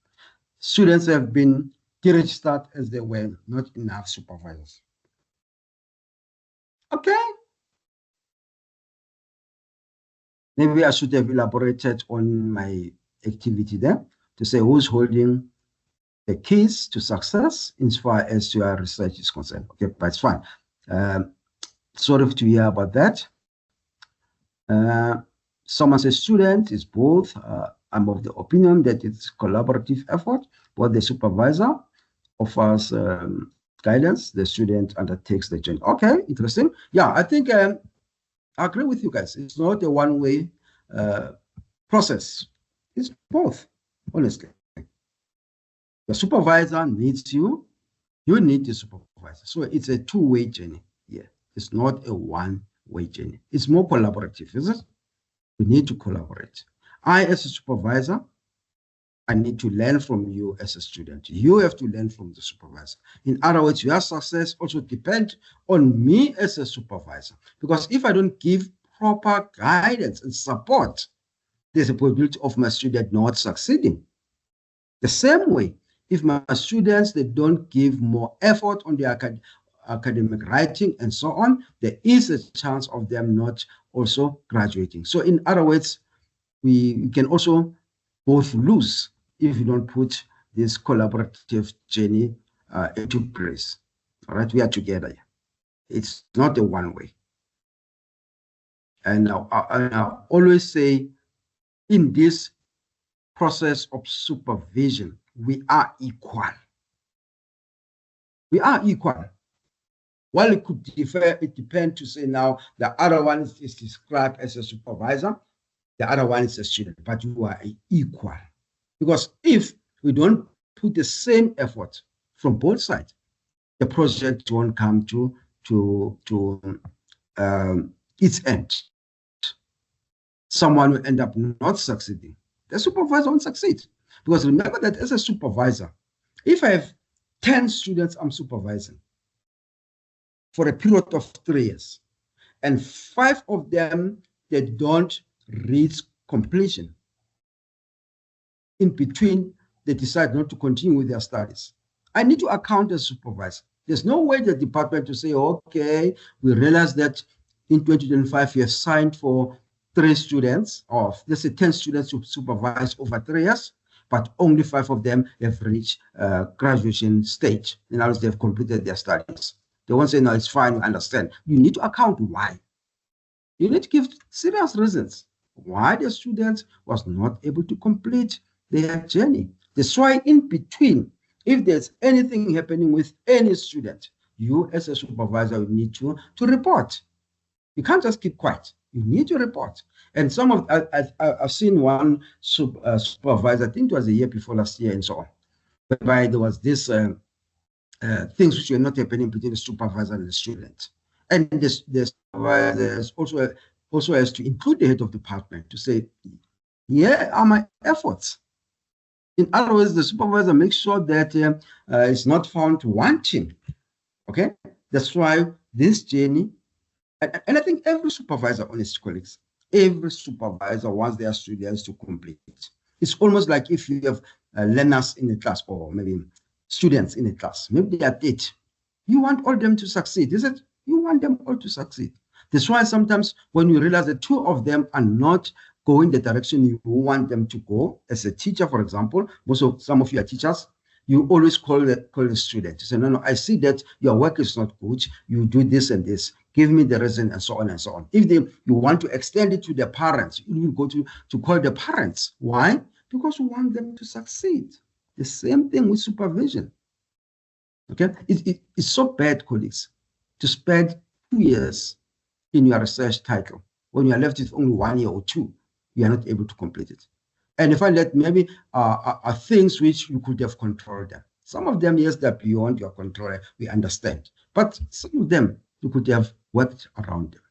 Students have been registered as they were not enough supervisors. Okay. Maybe I should have elaborated on my activity there to say who's holding the keys to success as far as your research is concerned. Okay, but it's fine. Sorry to hear about that. Someone says student is both. I'm of the opinion that it's collaborative effort, but the supervisor offers guidance, the student undertakes the journey. Okay, interesting. Yeah, I think I agree with you guys. It's not a one-way process. It's both, honestly. The supervisor needs you. You need the supervisor. So it's a two-way journey. Yeah, it's not a one-way journey. It's more collaborative, is it? We need to collaborate. I, as a supervisor, I need to learn from you as a student. You have to learn from the supervisor. In other words, your success also depends on me as a supervisor. Because if I don't give proper guidance and support, there's a possibility of my student not succeeding. The same way, if my students, they don't give more effort on their academic writing and so on, there is a chance of them not also graduating. So in other words, we can also both lose if you don't put this collaborative journey into place. All right, we are together. It's not a one way. And I always say in this process of supervision, we are equal. We are equal. While it could differ, it depends to say now the other one is described as a supervisor, the other one is a student, but you are equal. Because if we don't put the same effort from both sides, the project won't come to its end. Someone will end up not succeeding. The supervisor won't succeed. Because remember that as a supervisor, if I have 10 students I'm supervising for a period of 3 years, and 5 of them, they don't reach completion. In between, they decide not to continue with their studies. I need to account as supervisor. There's no way the department to say, okay, we realize that in 2025 you have signed for 3 students, or let's say 10 students to supervise over 3 years, but only 5 of them have reached graduation stage. In other words, they've completed their studies. They won't say, no, it's fine, we understand. You need to account why. You need to give serious reasons why the student was not able to complete their journey. That's why in between, if there's anything happening with any student, you as a supervisor you need to report. You can't just keep quiet. You need to report. And some of I've seen one supervisor, I think it was a year before last year and so on, whereby there was this things which were not happening between the supervisor and the student. And the supervisor also has to include the head of department to say, here are my efforts. In other words, the supervisor makes sure that it's not found wanting. Okay? That's why this journey, and I think every supervisor, honest colleagues, every supervisor wants their students to complete it. It's almost like if you have learners in a class, or maybe students in a class, maybe they are 8. You want all them to succeed, is it? You want them all to succeed. That's why sometimes when you realize that 2 of them are not going the direction you want them to go, as a teacher, for example, some of you are teachers, you always call the student. You say, no, I see that your work is not good. You do this and this. Give me the reason, and so on and so on. If you want to extend it to the parents, you will go to call the parents. Why? Because you want them to succeed. The same thing with supervision. Okay? It's so bad, colleagues, to spend 2 years in your research title. When you are left with only 1 year or 2, you are not able to complete it. And if I let maybe are things which you could have controlled them. Some of them, yes, they're beyond your control, we understand. But some of them, you could have worked around them.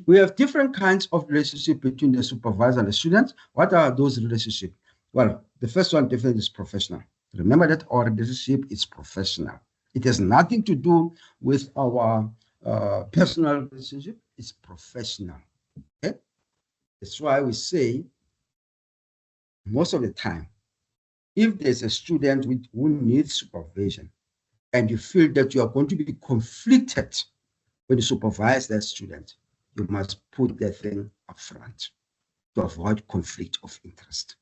We have different kinds of relationship between the supervisor and the student. What are those relationships? Well, the first one definitely is professional. Remember that our relationship is professional. It has nothing to do with our personal relationship. It's professional. Okay? That's why we say most of the time, if there's a student who needs supervision and you feel that you are going to be conflicted when you supervise that student, you must put that thing up front to avoid conflict of interest.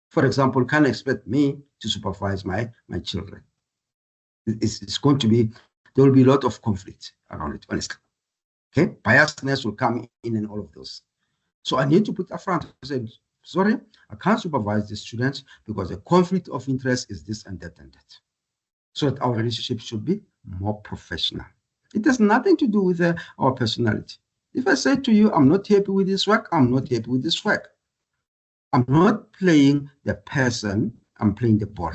For example, you can't expect me to supervise my children. It's going to be, there will be a lot of conflict around it, honestly. Okay, biasness will come in and all of those. So I need to put up front. I said, sorry, I can't supervise the students because the conflict of interest is this and that and that. So that our relationship should be more professional. It has nothing to do with our personality. If I say to you, I'm not happy with this work, I'm not happy with this work. I'm not playing the person, I'm playing the ball.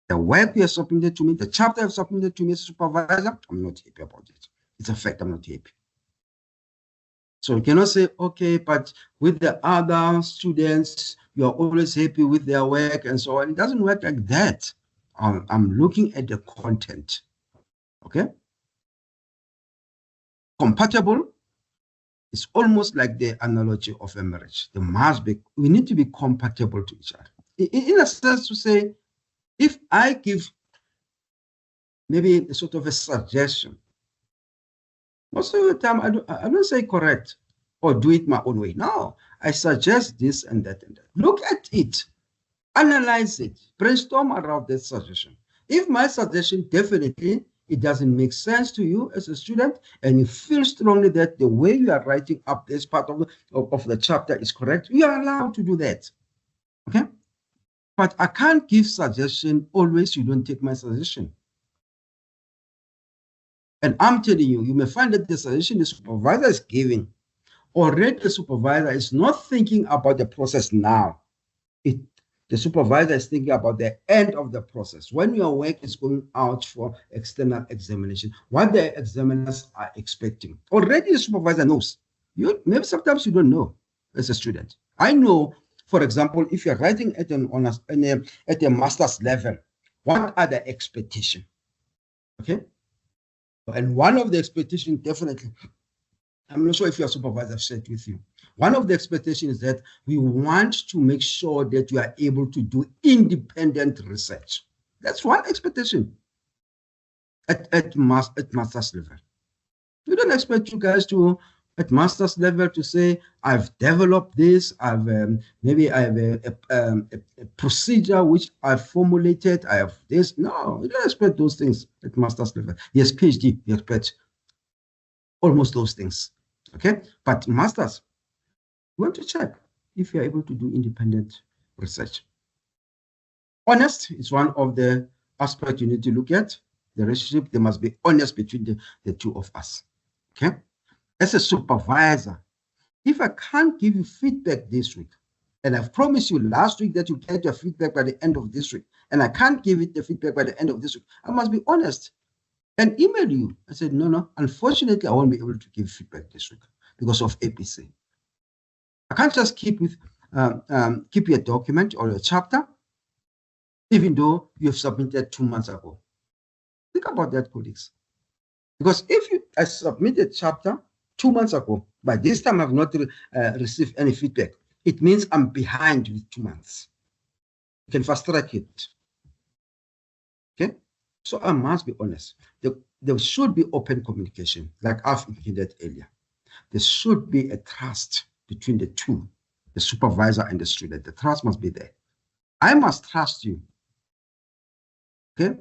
The work you have submitted to me, the chapter you have submitted to me as a supervisor, I'm not happy about it. It's a fact, I'm not happy. So you cannot say, okay, but with the other students, you're always happy with their work and so on. It doesn't work like that. I'm looking at the content. Okay? Compatible is almost like the analogy of a marriage. We need to be compatible to each other. In a sense to say, if I give maybe a sort of a suggestion, most of the time I don't say correct or do it my own way. No, I suggest this and that and that. Look at it, analyze it, brainstorm around that suggestion. If my suggestion definitely it doesn't make sense to you as a student, and you feel strongly that the way you are writing up this part of the chapter is correct, you are allowed to do that. Okay? But I can't give suggestion always. You don't take my suggestion. And I'm telling you, you may find that the suggestion the supervisor is giving, already the supervisor is not thinking about the process now. The The supervisor is thinking about the end of the process. When your work is going out for external examination, what the examiners are expecting. Already the supervisor knows. Maybe sometimes you don't know as a student. I know, for example, if you're writing at a master's level, what are the expectations? Okay? And one of the expectations, definitely, I'm not sure if your supervisor shared with you. One of the expectations is that we want to make sure that you are able to do independent research. That's one expectation at master's level. We don't expect you guys to, at master's level, to say, I've developed this, maybe I have a procedure which I've formulated, I have this. No, we don't expect those things at master's level. Yes, PhD, you expect almost those things. Okay, but masters, we want to check if you're able to do independent research. Honest is one of the aspects you need to look at. The relationship, there must be honest between the two of us. Okay, as a supervisor, if I can't give you feedback this week, and I've promised you last week that you get your feedback by the end of this week, and I can't give it the feedback by the end of this week, I must be honest and email you. I said, no, unfortunately, I won't be able to give feedback this week because of APC. I can't just keep your document or your chapter, even though you have submitted 2 months ago. Think about that, colleagues. Because if I submitted chapter 2 months ago, by this time I've not received any feedback, it means I'm behind with 2 months. You can fast track it. Okay? So I must be honest. There should be open communication, like I've indicated earlier. There should be a trust between the two, the supervisor and the student. The trust must be there. I must trust you, okay,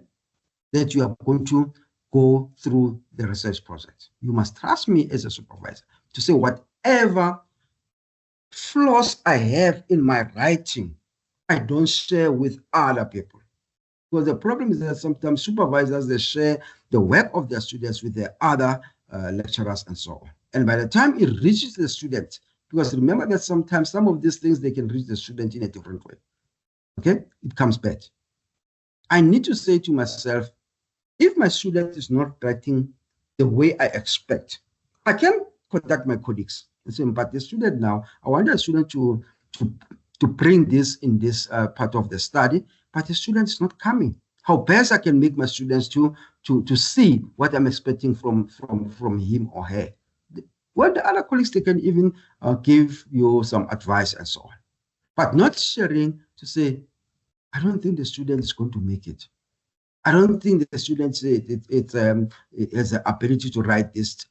that you are going to go through the research project. You must trust me as a supervisor to say whatever flaws I have in my writing, I don't share with other people. Because the problem is that sometimes supervisors, they share the work of their students with their other lecturers and so on. And by the time it reaches the student, because remember that sometimes some of these things, they can reach the student in a different way. Okay, it comes bad. I need to say to myself, if my student is not writing the way I expect, I can contact my colleagues and say, but the student now, I want the student to bring this in this part of the study, but the student is not coming. How best I can make my students to see what I'm expecting from him or her. Well, the other colleagues, they can even give you some advice and so on. But not sharing to say, I don't think the student is going to make it. I don't think the student has the ability to write this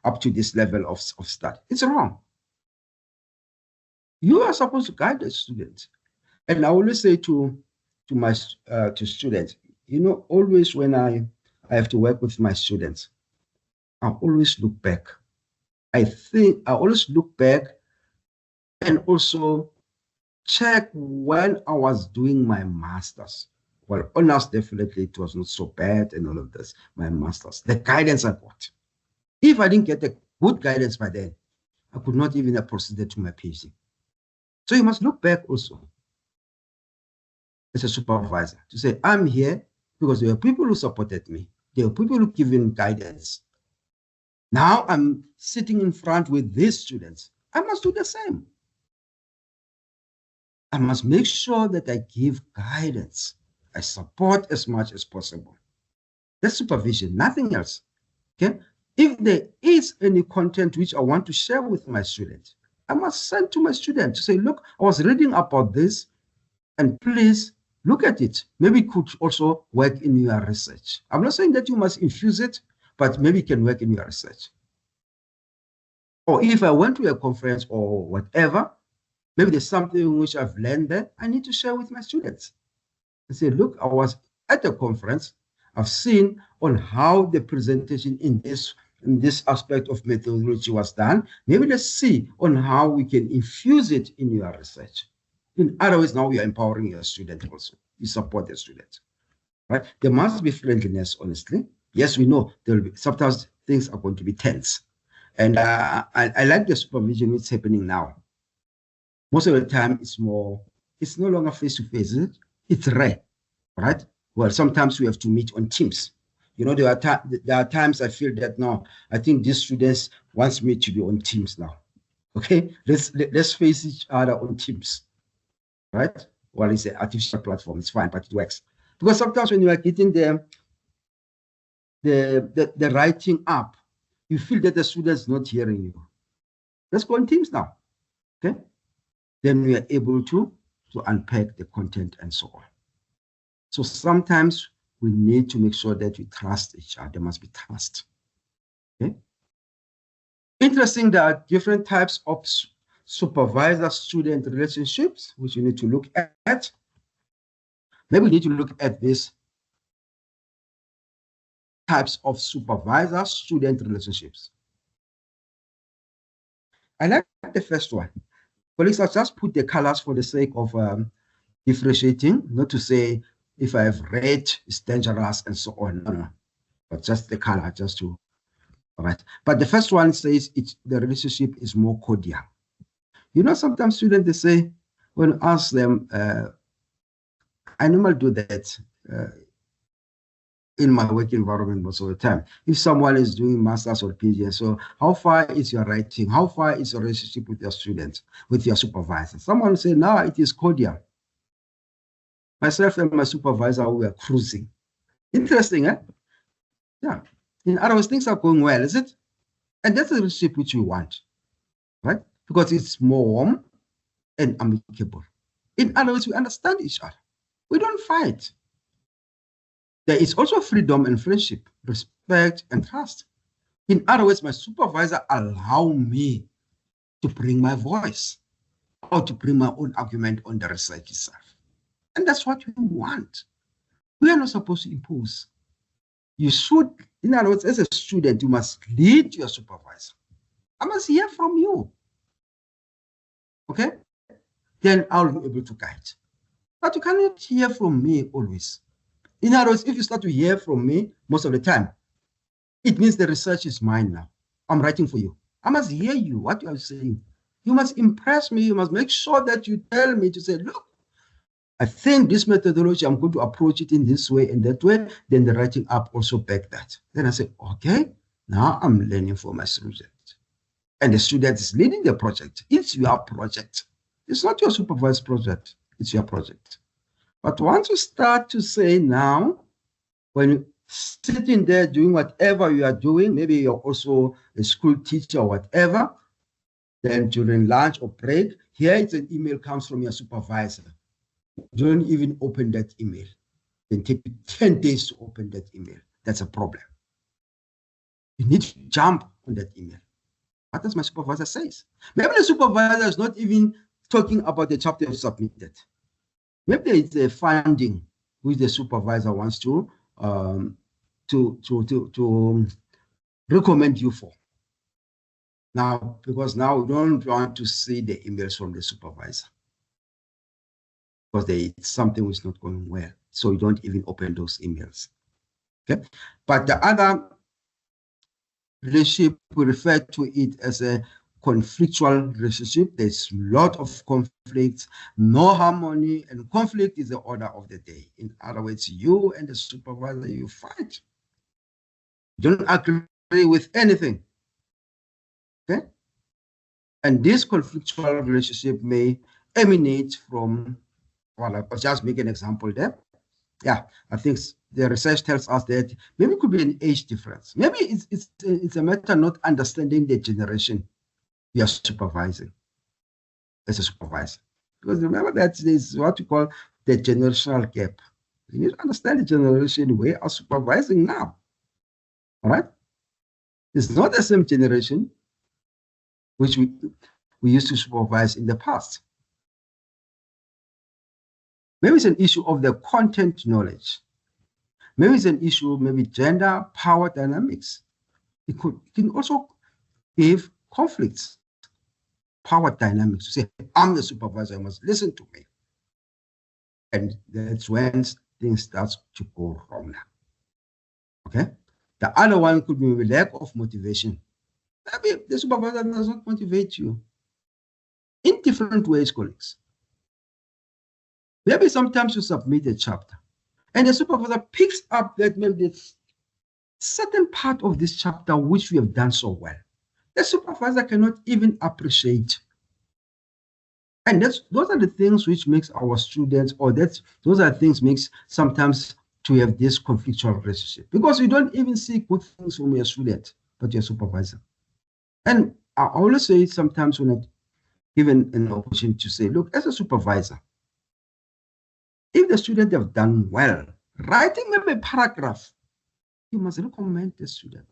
up to this level of study. It's wrong. You are supposed to guide the students. And I always say to students, you know, always when I have to work with my students, I always look back. I always look back and also check when I was doing my master's. Well, honest, definitely it was not so bad and all of this, my master's. The guidance I got. If I didn't get the good guidance by then, I could not even have proceeded to my PhD. So you must look back also as a supervisor to say, I'm here because there were people who supported me. There were people who gave me guidance. Now I'm sitting in front with these students. I must do the same. I must make sure that I give guidance. I support as much as possible. That's supervision, nothing else. Okay? If there is any content which I want to share with my students, I must send to my student to say, look, I was reading about this, and please look at it. Maybe it could also work in your research. I'm not saying that you must infuse it, but maybe it can work in your research. Or if I went to a conference or whatever, maybe there's something which I've learned there, I need to share with my students. And say, look, I was at a conference, I've seen on how the presentation in this aspect of methodology was done. Maybe let's see on how we can infuse it in your research. In other words, now we are empowering your student also. You support the student, right? There must be friendliness, honestly. Yes, we know there will be, sometimes things are going to be tense. And I like the supervision which is happening now. Most of the time, it's more it's no longer face-to-face, is it? It's rare, right? Well, sometimes we have to meet on Teams. You know, there are times I feel that, no, I think these students wants me to be on Teams now. Okay, let's face each other on Teams, right? Well, it's an artificial platform, it's fine, but it works. Because sometimes when you are getting the writing up, you feel that the student's not hearing you. Let's go on Teams now, okay? Then we are able to unpack the content and so on. So sometimes we need to make sure that we trust each other. There must be trust, okay? Interesting, there are different types of supervisor-student relationships, which you need to look at. Maybe we need to look at these types of supervisor-student relationships. I like the first one. Colleagues, I'll just put the colors for the sake of differentiating, not to say if I have red, it's dangerous and so on. No, but just the color, just to, all right. But the first one says the relationship is more cordial. You know, sometimes students, they say, when I ask them, I normally do that in my work environment most of the time. If someone is doing master's or PhD, so how far is your writing? How far is your relationship with your students, with your supervisor? Someone say, no, it is cordial. Myself and my supervisor, we are cruising. Interesting, eh? Yeah. In other words, things are going well, is it? And that's the relationship which we want, right? Because it's more warm and amicable. In other words, we understand each other. We don't fight. There is also freedom and friendship, respect and trust. In other words, my supervisor allow me to bring my voice or to bring my own argument on the research itself. And that's what we want. We are not supposed to impose. You should, in other words, as a student, you must lead your supervisor. I must hear from you. Okay? Then I'll be able to guide. But you cannot hear from me always. In other words, if you start to hear from me most of the time, it means the research is mine now. I'm writing for you. I must hear you, what you are saying. You must impress me. You must make sure that you tell me to say, look, I think this methodology, I'm going to approach it in this way and that way. Then the writing up also back that. Then I say, okay, now I'm learning for my student. And the student is leading the project. It's your project. It's not your supervised project. It's your project. But once you start to say now, when you're sitting there doing whatever you are doing, maybe you're also a school teacher or whatever, then during lunch or break, here it's an email comes from your supervisor. Don't even open that email. Then take 10 days to open that email. That's a problem. You need to jump on that email. What does my supervisor say? Maybe the supervisor is not even talking about the chapter you submitted. Maybe it's a funding which the supervisor wants to recommend you for. Now, because now we don't want to see the emails from the supervisor, because it's something which is not going well. So you don't even open those emails. Okay. But the other relationship, we refer to it as a conflictual relationship. There's a lot of conflicts, no harmony, and conflict is the order of the day. In other words, you and the supervisor, you fight. You don't agree with anything. Okay? And this conflictual relationship may emanate from, well, I'll just make an example there. Yeah, I think the research tells us that maybe it could be an age difference. Maybe it's a matter of not understanding the generation you are supervising as a supervisor. Because remember that there's what we call the generational gap. You need to understand the generation we are supervising now. All right? It's not the same generation which we used to supervise in the past. Maybe it's an issue of the content knowledge. Maybe it's an issue, maybe gender, power dynamics. It can also give conflicts, power dynamics. You say, I'm the supervisor, I must listen to me. And that's when things start to go wrong now. Okay? The other one could be lack of motivation. Maybe the supervisor does not motivate you in different ways, colleagues. Maybe sometimes you submit a chapter and the supervisor picks up that maybe it's certain part of this chapter which we have done so well. The supervisor cannot even appreciate. And those are the things which makes our students, or those are things makes sometimes to have this conflictual relationship, because you don't even see good things from your student, but your supervisor. And I always say sometimes when I given an opportunity to say, look, as a supervisor, if the student have done well, writing maybe a paragraph, you must recommend the student.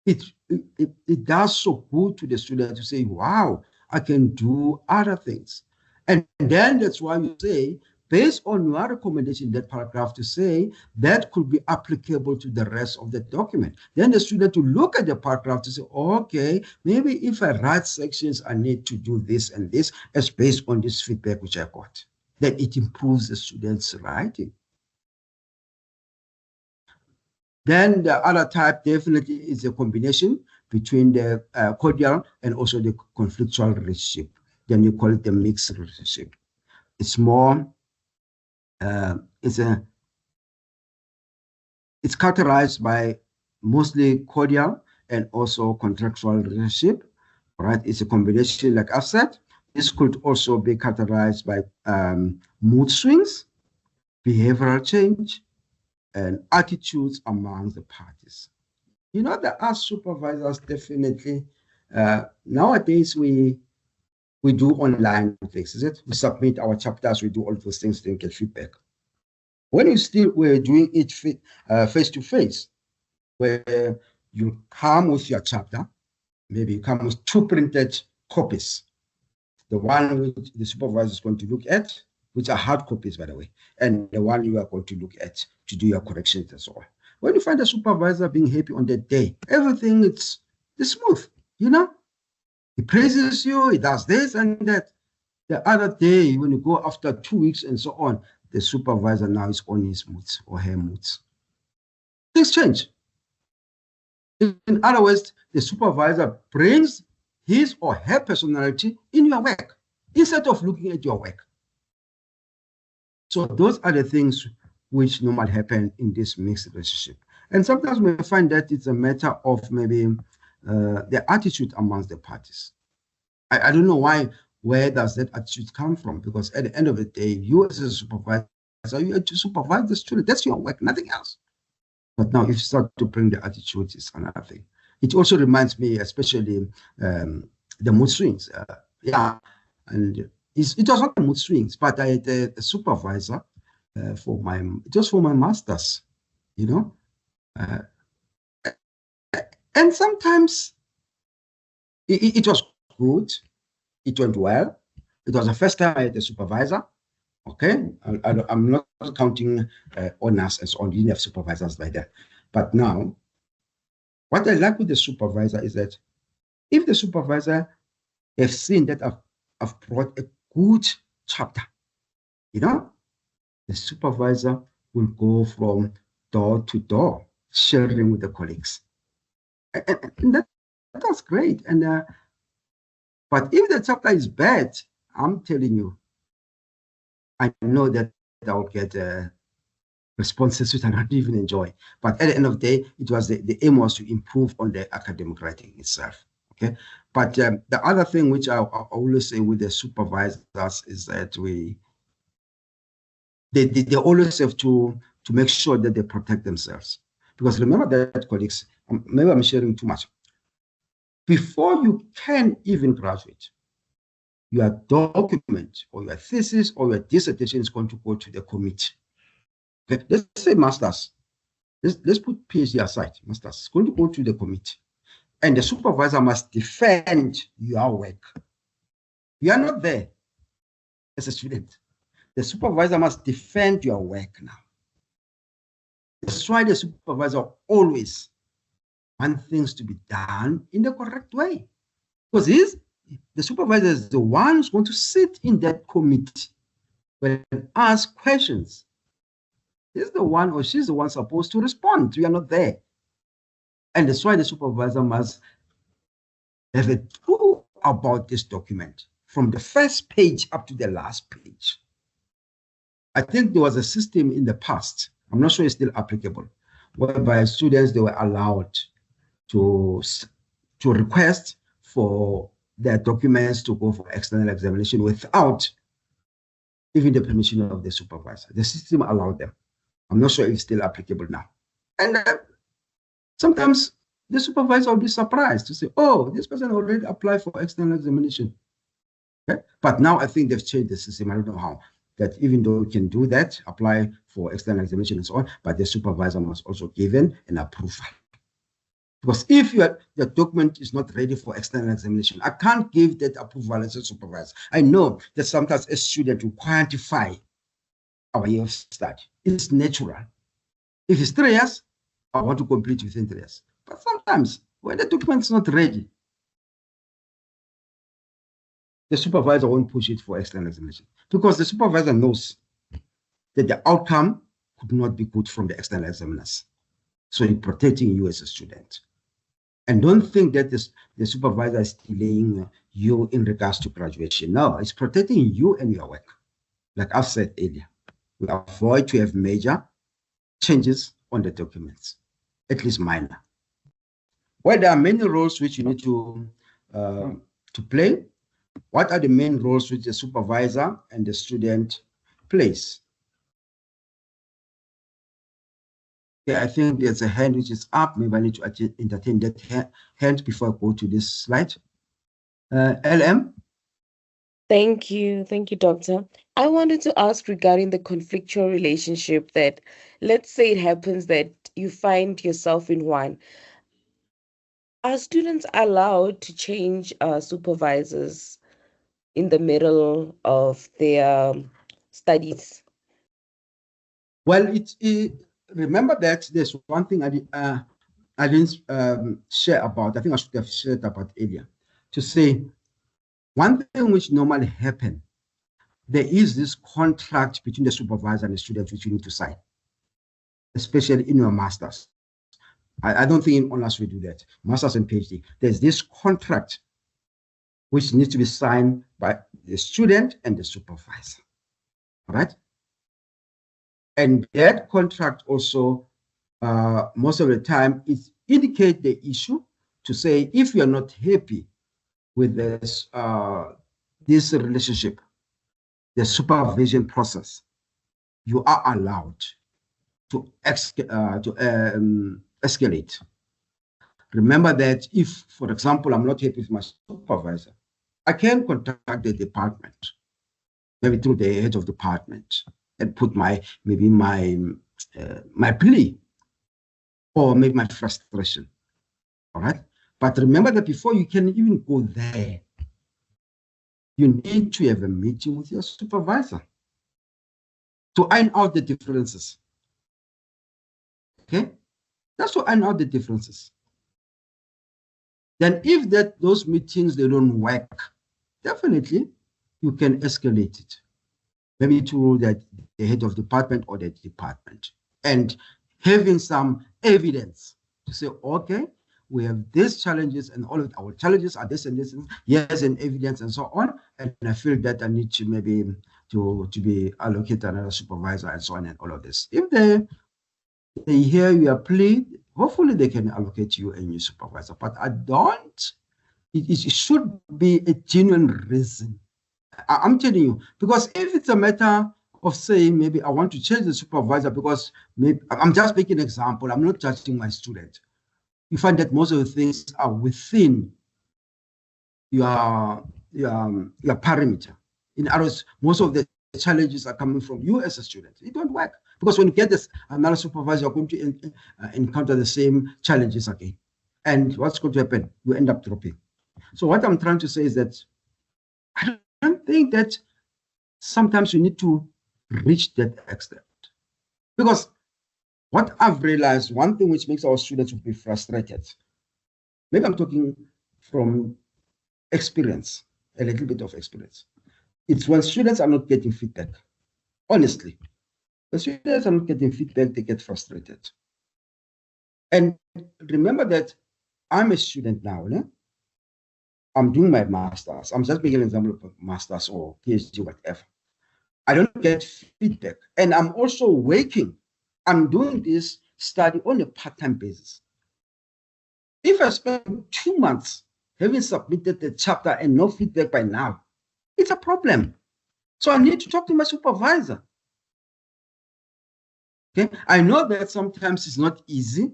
It does so good to the student to say, wow, I can do other things. And then that's why you say, based on your recommendation, that paragraph to say, that could be applicable to the rest of the document. Then the student to look at the paragraph to say, okay, maybe if I write sections, I need to do this and this as based on this feedback which I got. Then it improves the student's writing. Then the other type definitely is a combination between the cordial and also the conflictual relationship. Then you call it the mixed relationship. It's more, it's characterized by mostly cordial and also contractual relationship, right? It's a combination, like I said. This could also be characterized by mood swings, behavioral change, and attitudes among the parties. You know, there are supervisors definitely. Nowadays, we do online things, is it? We submit our chapters, we do all those things, then get feedback. When you still were doing it face to face, where you come with your chapter, maybe you come with 2 printed copies, the one which the supervisor is going to look at, which are hard copies, by the way, and the one you are going to look at to do your corrections and so on. When you find a supervisor being happy on that day, everything it's smooth, you know? He praises you, he does this and that. The other day, when you go after 2 weeks and so on, the supervisor now is on his moods or her moods. Things change. In other words, the supervisor brings his or her personality in your work instead of looking at your work. So those are the things which normally happen in this mixed relationship. And sometimes we find that it's a matter of maybe the attitude amongst the parties. I don't know where does that attitude come from? Because at the end of the day, you as a supervisor, you have to supervise the student. That's your work, nothing else. But now if you start to bring the attitude, it's another thing. It also reminds me, especially the mood swings. And it was not the mood swings, but I had a supervisor for my master's, you know. And sometimes it was good. It went well. It was the first time I had a supervisor. Okay, I'm not counting honors and so on. You didn't have supervisors like that. But now, what I like with the supervisor is that if the supervisor has seen that I've brought a good chapter, you know, the supervisor will go from door to door, sharing with the colleagues. And that's great. And but if the chapter is bad, I'm telling you, I know that I'll get responses which I don't even enjoy. But at the end of the day, it was the aim was to improve on the academic writing itself. Okay. But the other thing which I always say with the supervisors is that they always have to make sure that they protect themselves. Because remember that, colleagues, maybe I'm sharing too much. Before you can even graduate, your document or your thesis or your dissertation is going to go to the committee. Okay? Let's say masters. Let's put PhD aside. Masters is going to go to the committee. And the supervisor must defend your work. You are not there as a student. The supervisor must defend your work now. That's why the supervisor always wants things to be done in the correct way. Because the supervisor is the one who's going to sit in that committee and ask questions. He's the one or she's the one supposed to respond. We are not there. And that's why the supervisor must have a clue about this document from the first page up to the last page. I think there was a system in the past, I'm not sure it's still applicable, whereby students, they were allowed to request for their documents to go for external examination without even the permission of the supervisor. The system allowed them. I'm not sure if it's still applicable now. And sometimes the supervisor will be surprised to say, oh, this person already applied for external examination. Okay? But now I think they've changed the system. I don't know how. That even though you can do that, apply for external examination and so on, but the supervisor must also give an approval. Because if the document is not ready for external examination, I can't give that approval as a supervisor. I know that sometimes a student will quantify our year of study. It's natural. If it's 3 years, I want to complete within 3 years. But sometimes when the document is not ready, the supervisor won't push it for external examination because the supervisor knows that the outcome could not be good from the external examiners. So in protecting you as a student. And don't think that the supervisor is delaying you in regards to graduation. No, it's protecting you and your work. Like I've said earlier, we avoid to have major changes on the documents, at least minor. Well, there are many roles which you need to play. What are the main roles which the supervisor and the student plays? Yeah, I think there's a hand which is up. Maybe I need to entertain that hand before I go to this slide. LM? Thank you, Doctor. I wanted to ask regarding the conflictual relationship that, let's say it happens that you find yourself in one. Are students allowed to change supervisors in the middle of their studies? Well, remember that there's one thing I didn't share about. I think I should have shared about earlier. To say one thing which normally happens, there is this contract between the supervisor and the student which you need to sign, especially in your masters. I don't think in honors we do that. Masters and PhD, there's this contract which needs to be signed by the student and the supervisor. All right? And that contract also, most of the time, it indicates the issue to say, if you're not happy with this relationship, the supervision process, you are allowed to escalate. Remember that if, for example, I'm not happy with my supervisor, I can contact the department, maybe through the head of department, and put my plea or maybe my frustration. All right. But remember that before you can even go there, you need to have a meeting with your supervisor to iron out the differences. Okay? That's to iron out the differences. Then if those meetings, they don't work, definitely you can escalate it. Maybe to the head of department or the department. And having some evidence to say, okay, we have these challenges and all of our challenges are this and this, and yes, and evidence and so on. And I feel that I need to maybe to be allocated another supervisor and so on and all of this. If they hear your plea, hopefully they can allocate you a new supervisor. But it should be a genuine reason. I'm telling you, because if it's a matter of saying, maybe I want to change the supervisor because maybe I'm just making an example, I'm not judging my student. You find that most of the things are within your parameter. In other words, most of the challenges are coming from you as a student. It don't work because when you get this another supervisor, you're going to encounter the same challenges again. And what's going to happen? You end up dropping. So what I'm trying to say is that I don't think that sometimes you need to reach that extent. Because what I've realized, one thing which makes our students be frustrated, maybe I'm talking from experience, a little bit of experience. It's when students are not getting feedback. Honestly, when students are not getting feedback, they get frustrated. And remember that I'm a student now. I'm doing my master's. I'm just making an example of master's or PhD, whatever. I don't get feedback. And I'm also working. I'm doing this study on a part-time basis. If I spend 2 months having submitted the chapter and no feedback by now, it's a problem. So I need to talk to my supervisor. Okay, I know that sometimes it's not easy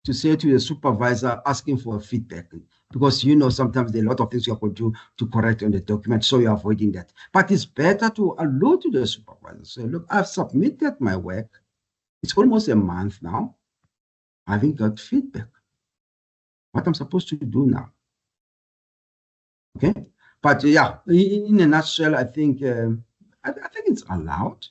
to say to the supervisor asking for feedback because sometimes there are a lot of things you have to do to correct on the document, so you're avoiding that. But it's better to allude to the supervisor. Say, look, I've submitted my work. It's almost a month now. I haven't got feedback. What I'm supposed to do now? Okay, but yeah, in a nutshell, I think it's allowed.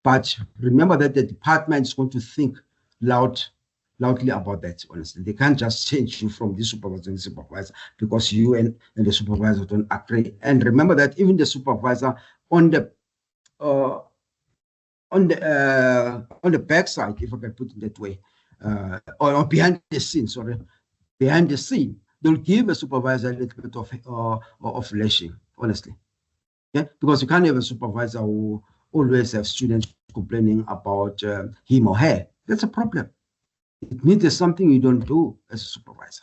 But remember that the department is going to think loudly about that, honestly. They can't just change you from this supervisor to the supervisor because you and the supervisor don't agree. And remember that even the supervisor on the backside, if I can put it that way, or behind the scenes, they'll give a supervisor a little bit of lashing, honestly. Yeah, because you can't have a supervisor who always have students complaining about him or her. That's a problem. It means there's something you don't do as a supervisor.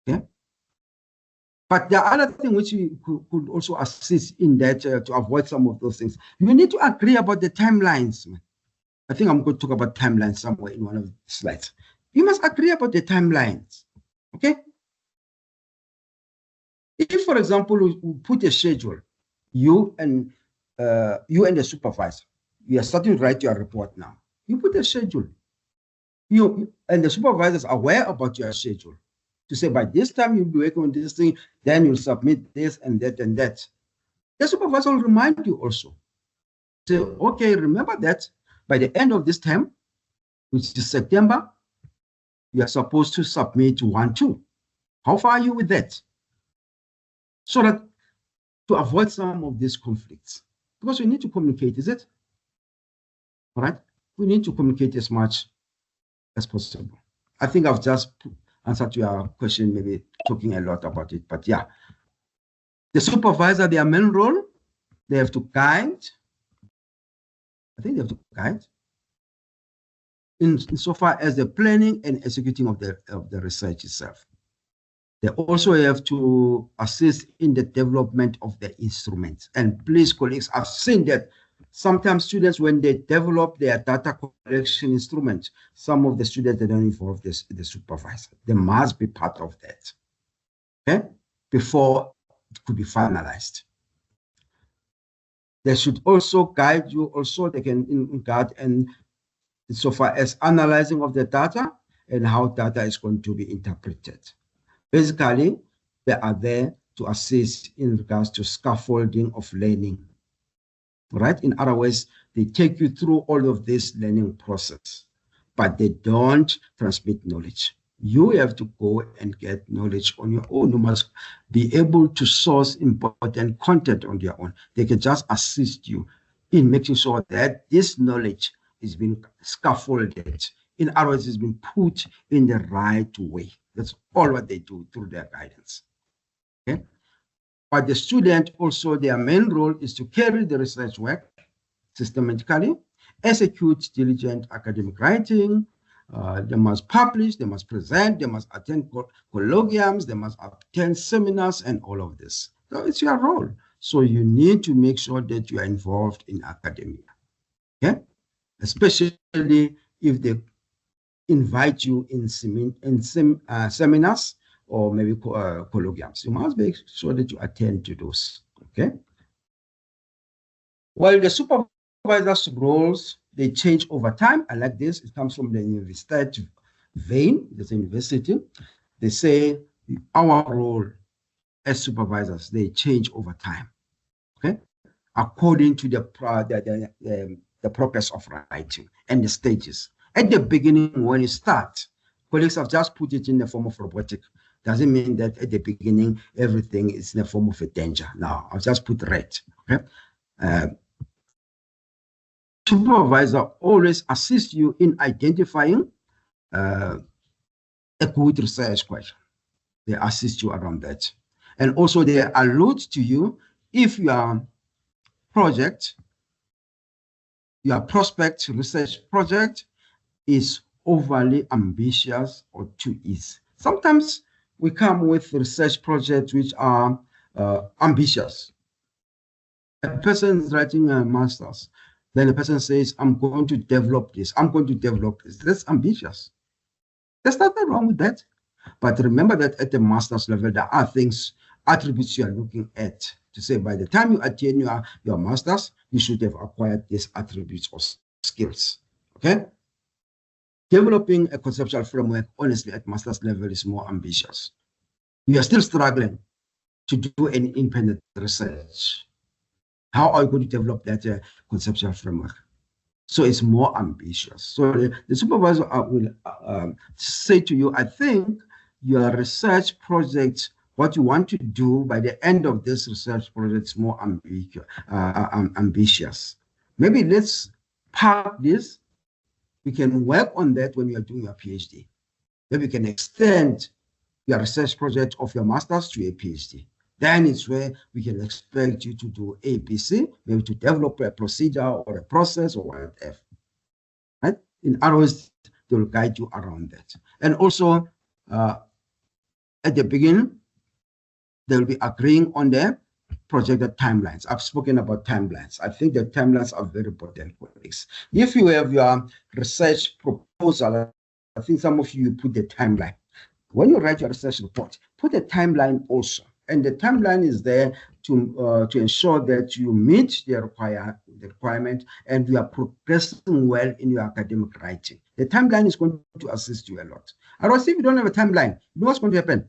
Okay. But the other thing which you could also assist in that to avoid some of those things, you need to agree about the timelines. Man. I think I'm going to talk about timelines somewhere in one of the slides. You must agree about the timelines. Okay. If, for example, we put a schedule, you and the supervisor, you are starting to write your report now. You put a schedule. You and the supervisors are aware about your schedule. To say by this time you'll be working on this thing, then you'll submit this and that and that. The supervisor will remind you also. Say, okay, remember that by the end of this term, which is September, you are supposed to submit 1, 2. How far are you with that? So that to avoid some of these conflicts, because we need to communicate, is it? All right, we need to communicate as much as possible. I think I've just answered your question, maybe talking a lot about it, but yeah. The supervisor, their main role, they have to guide. I think they have to guide insofar as the planning and executing of the research itself. They also have to assist in the development of the instruments. And please, colleagues, I've seen that sometimes students, when they develop their data collection instruments, some of the students, they don't involve the supervisor. They must be part of that, okay, before it could be finalized. They should also guide you, also they can guide and so far as analyzing of the data and how data is going to be interpreted. Basically, they are there to assist in regards to scaffolding of learning. Right? In other words, they take you through all of this learning process, but they don't transmit knowledge. You have to go and get knowledge on your own. You must be able to source important content on your own. They can just assist you in making sure that this knowledge is being scaffolded. In other words, it's been put in the right way. That's all what they do through their guidance. Okay? But the student also, their main role is to carry the research work systematically, execute diligent academic writing. They must publish, they must present, they must attend colloquiums, they must attend seminars and all of this. So it's your role. So you need to make sure that you are involved in academia. Okay? Especially if they invite you in seminars or maybe colloquiums. You must make sure that you attend to those, okay? While the supervisor's roles, they change over time. I like this. It comes from the university vein, the university. They say our role as supervisors, they change over time, okay? According to the progress of writing and the stages. At the beginning, when you start, colleagues have just put it in the form of robotic. Doesn't mean that at the beginning, everything is in the form of a danger. Now, I've just put red, okay? Supervisor always assists you in identifying a good research question. They assist you around that. And also they allude to you if you are project, your prospect research project is overly ambitious or too easy. Sometimes we come with research projects which are ambitious. A person is writing a master's, then a person says, I'm going to develop this, I'm going to develop this. That's ambitious. There's nothing wrong with that. But remember that at the master's level, there are things, attributes you are looking at to say by the time you attain your master's, you should have acquired these attributes or skills. Okay? Developing a conceptual framework, honestly, at master's level is more ambitious. You are still struggling to do any independent research. How are you going to develop that conceptual framework? So it's more ambitious. So the supervisor will say to you, I think your research project, what you want to do by the end of this research project is more ambitious. Maybe let's park this. We can work on that when you are doing your PhD. Maybe you can extend your research project of your master's to a PhD. Then it's where we can expect you to do ABC, maybe to develop a procedure or a process or whatever. Right? In other words, they will guide you around that. And also, at the beginning, they'll be agreeing on the projected timelines. I've spoken about timelines. I think the timelines are very important for this. If you have your research proposal, I think some of you put the timeline. When you write your research report, put a timeline also. And the timeline is there to ensure that you meet the requirement and you are progressing well in your academic writing. The timeline is going to assist you a lot. Otherwise, if you don't have a timeline, you know what's going to happen?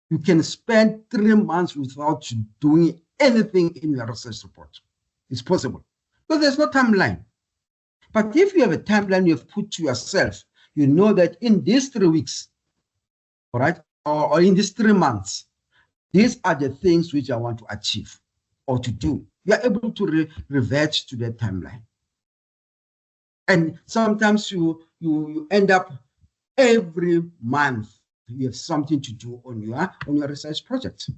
You can spend 3 months without doing anything in your research report. It's possible. Because there's no timeline. But if you have a timeline you have put to yourself, you know that in these 3 weeks, all right, or in these 3 months, these are the things which I want to achieve or to do. You are able to revert to that timeline. And sometimes you end up every month, you have something to do on your research project.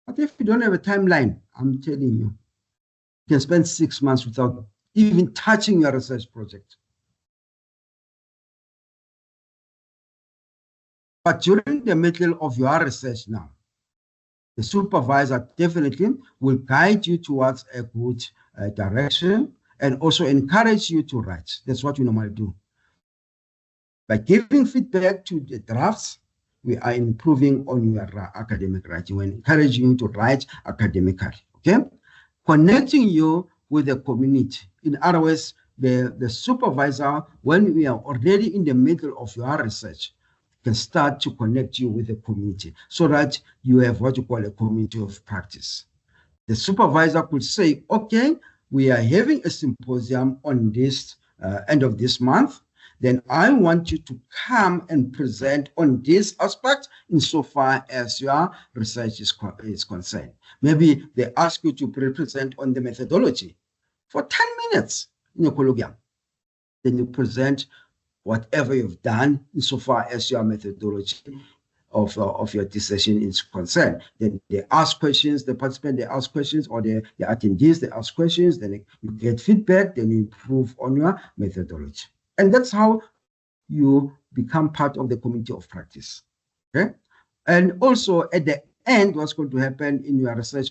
But if you don't have a timeline, I'm telling you, you can spend 6 months without even touching your research project. But during the middle of your research now, the supervisor definitely will guide you towards a good direction and also encourage you to write. That's what we normally do. By giving feedback to the drafts, we are improving on your academic writing. We're encouraging you to write academically, okay? Connecting you with the community. In other words, the supervisor, when we are already in the middle of your research, can start to connect you with the community so that you have what you call a community of practice. The supervisor could say, okay, we are having a symposium on this end of this month. Then I want you to come and present on this aspect insofar as your research is concerned. Maybe they ask you to present on the methodology for 10 minutes in a colloquium. Then you present whatever you've done insofar as your methodology of your decision is concerned. Then they ask questions, the participant, they ask questions, or the attendees, they ask questions, then you get feedback, then you improve on your methodology. And that's how you become part of the community of practice. Okay? And also at the end, what's going to happen in your research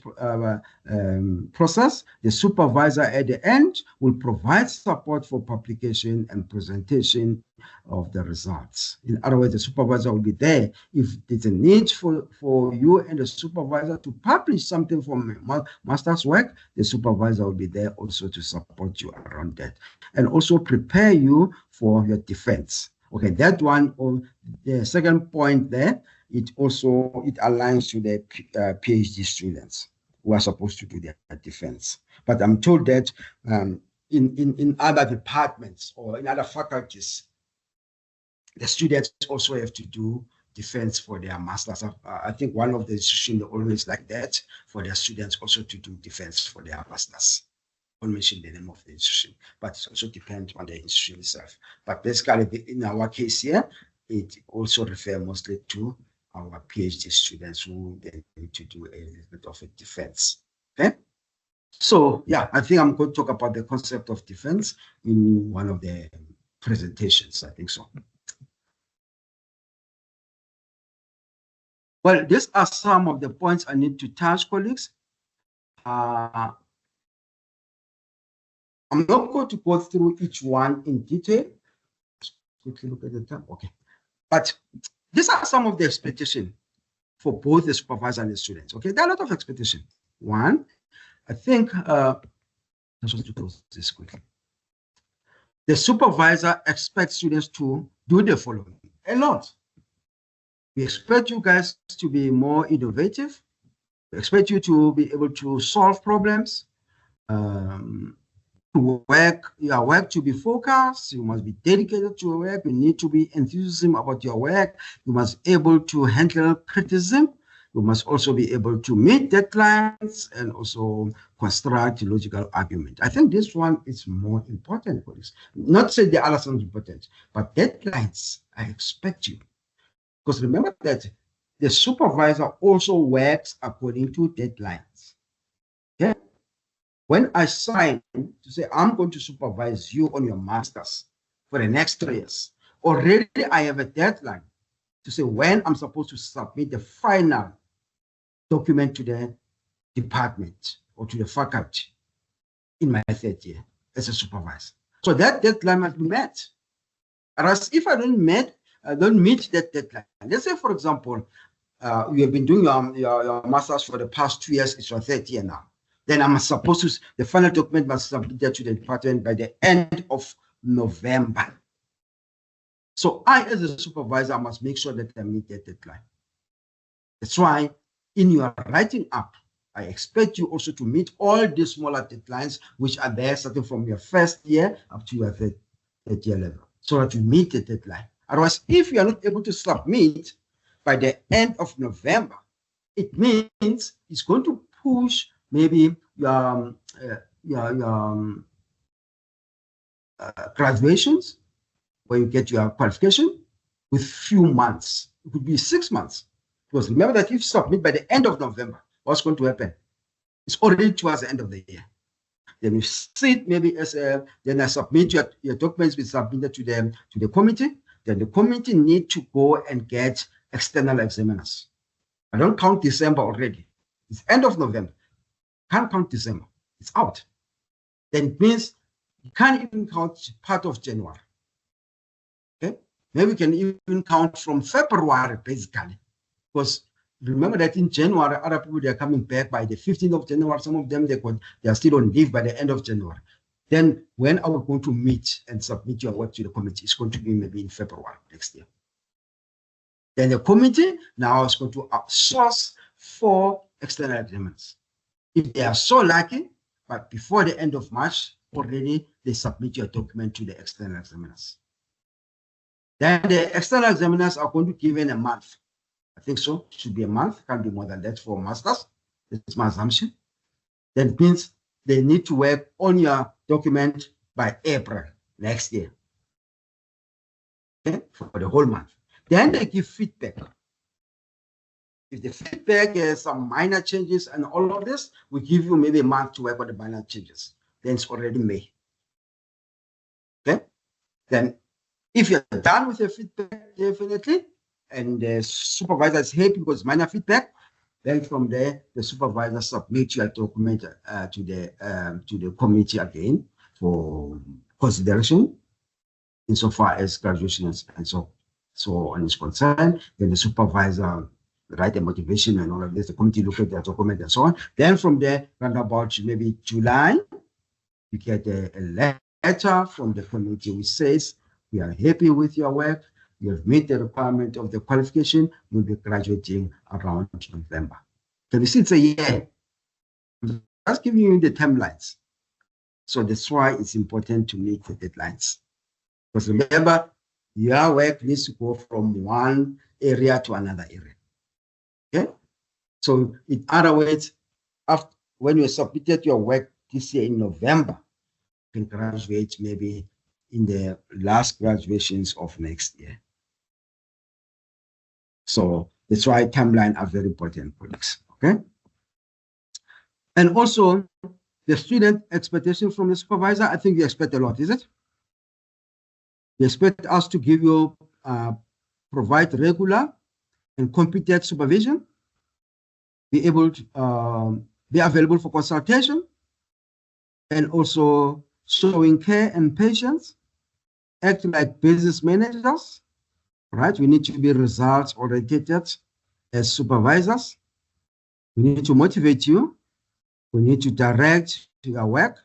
process, the supervisor at the end will provide support for publication and presentation of the results. In other words, the supervisor will be there. If there's a need for you and the supervisor to publish something from master's work, the supervisor will be there also to support you around that and also prepare you for your defense. Okay, that one, or the second point there, it aligns to the PhD students who are supposed to do their defense. But I'm told that in other departments or in other faculties, the students also have to do defense for their masters. I think one of the institutions always like that, for their students also to do defense for their masters. I won't mention the name of the institution, but it also depends on the institution itself. But basically, in our case here, it also refers mostly to our PhD students who then need to do a little bit of a defense. Okay? So yeah, I think I'm going to talk about the concept of defense in one of the presentations. I think so. Well, these are some of the points I need to touch, colleagues. I'm not going to go through each one in detail. Let's quickly look at the time. Okay. But these are some of the expectations for both the supervisor and the students. Okay, there are a lot of expectations. One, I think, let's just do this quickly. The supervisor expects students to do the following a lot. We expect you guys to be more innovative. We expect you to be able to solve problems, to work, your work to be focused. You must be dedicated to your work. You need to be enthusiastic about your work. You must be able to handle criticism. You must also be able to meet deadlines and also construct logical argument. I think this one is more important for this. Not say the other sounds important, but deadlines, I expect you. Because remember that the supervisor also works according to deadlines. Okay? When I sign to say I'm going to supervise you on your masters for the next 3 years, already I have a deadline to say when I'm supposed to submit the final document to the department or to the faculty in my 3rd year as a supervisor. So that deadline must be met. Whereas if I don't meet that deadline, let's say, for example, you have been doing your master's for the past 2 years, it's your 3rd year now. Then I'm supposed to, the final document must be submitted to the department by the end of November. So I, as a supervisor, must make sure that I meet that deadline. That's why in your writing up, I expect you also to meet all the smaller deadlines, which are there starting from your 1st year up to your 3rd year level, so that you meet the deadline. Otherwise, if you are not able to submit by the end of November, it means it's going to push maybe your graduations, where you get your qualification, with few months. It could be 6 months. Because remember that if you submit by the end of November, what's going to happen? It's already towards the end of the year. Then you sit maybe as a, then I submit your documents be submitted to the committee. Then the committee need to go and get external examiners. I don't count December already. It's end of November. Can't count December. It's out. Then it means you can't even count part of January. Okay? Maybe we can even count from February, basically. Because remember that in January, other people, they're coming back by the 15th of January. Some of them, they are still on leave by the end of January. Then when are we going to meet and submit your work to the committee? It's going to be maybe in February next year. Then the committee now is going to source for external examiners. If they are so lucky, but before the end of March, already they submit your document to the external examiners. Then the external examiners are going to give in a month. I think so. It should be a month. Can't be more than that for masters. That's my assumption. Then it means they need to work on your document by April next year. Okay? For the whole month. Then they give feedback. If the feedback has some minor changes and all of this, we give you maybe a month to work on the minor changes. Then it's already May. Okay? Then if you're done with your feedback, definitely, and the supervisor is happy because minor feedback, then from there, the supervisor submits your document to the committee again for consideration insofar as graduation and so on is concerned. Then the supervisor write the motivation and all of this. The committee look at the document and so on. Then from there, around about maybe July, you get a letter from the committee which says, we are happy with your work. You have met the requirement of the qualification. You'll be graduating around November. Can you see it's a year? I'm just giving you the timelines. So that's why it's important to meet the deadlines. Because remember, your work needs to go from one area to another area. Okay? So in other words, after, when you submitted your work this year in November, you can graduate maybe in the last graduations of next year. So that's why timelines are very important, colleagues. Okay. And also, The student expectation from the supervisor, I think you expect a lot, is it? You expect us to give you, provide regular and competent supervision, be able to be available for consultation, and also showing care and patience, act like business managers, right? We need to be results oriented as supervisors. We need to motivate you. We need to direct your work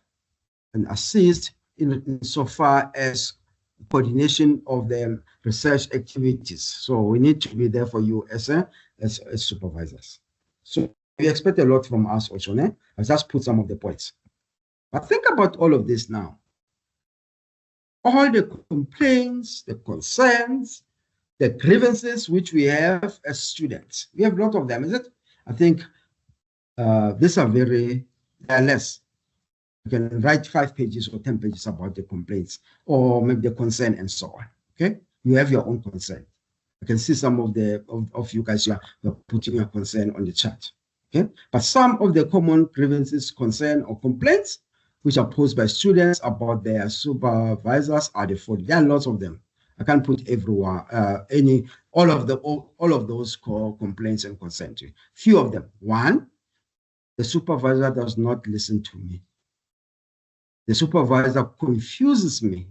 and assist in so far as coordination of the research activities. So we need to be there for you as supervisors. So we expect a lot from us also. I'll just put some of the points. But think about all of this now. All the complaints, the concerns, the grievances which we have as students. We have a lot of them, is it? I think these are they're less. You can write 5 pages or 10 pages about the complaints or maybe the concern and so on. Okay, you have your own concern. I can see some of you guys are putting your concern on the chat. Okay, but some of the common grievances, concern, or complaints which are posed by students about their supervisors are the following. There are lots of them. I can't put everyone, all of those core complaints and concerns. Few of them. One, the supervisor does not listen to me. The supervisor confuses me.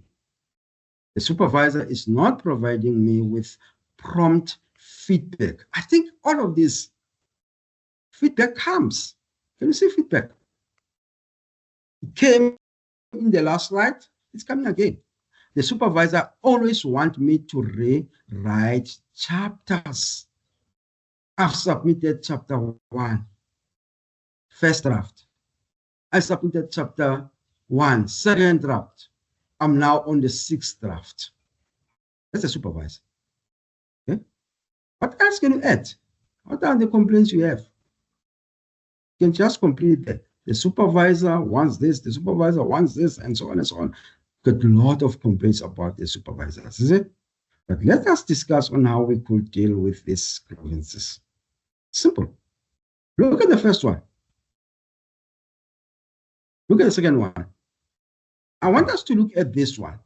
The supervisor is not providing me with prompt feedback. I think all of this feedback comes. Can you see feedback? It came in the last slide. It's coming again. The supervisor always wants me to rewrite chapters. I've submitted chapter 1, first draft. I submitted chapter 1, second draft. I'm now on the 6th draft. That's a supervisor. Okay? What else can you add? What are the complaints you have? You can just complete that. The supervisor wants this, the supervisor wants this, and so on and so on. Got a lot of complaints about the supervisors, is it? But let us discuss on how we could deal with these grievances. Simple. Look at the first one. Look at the second one. I want us to look at this one.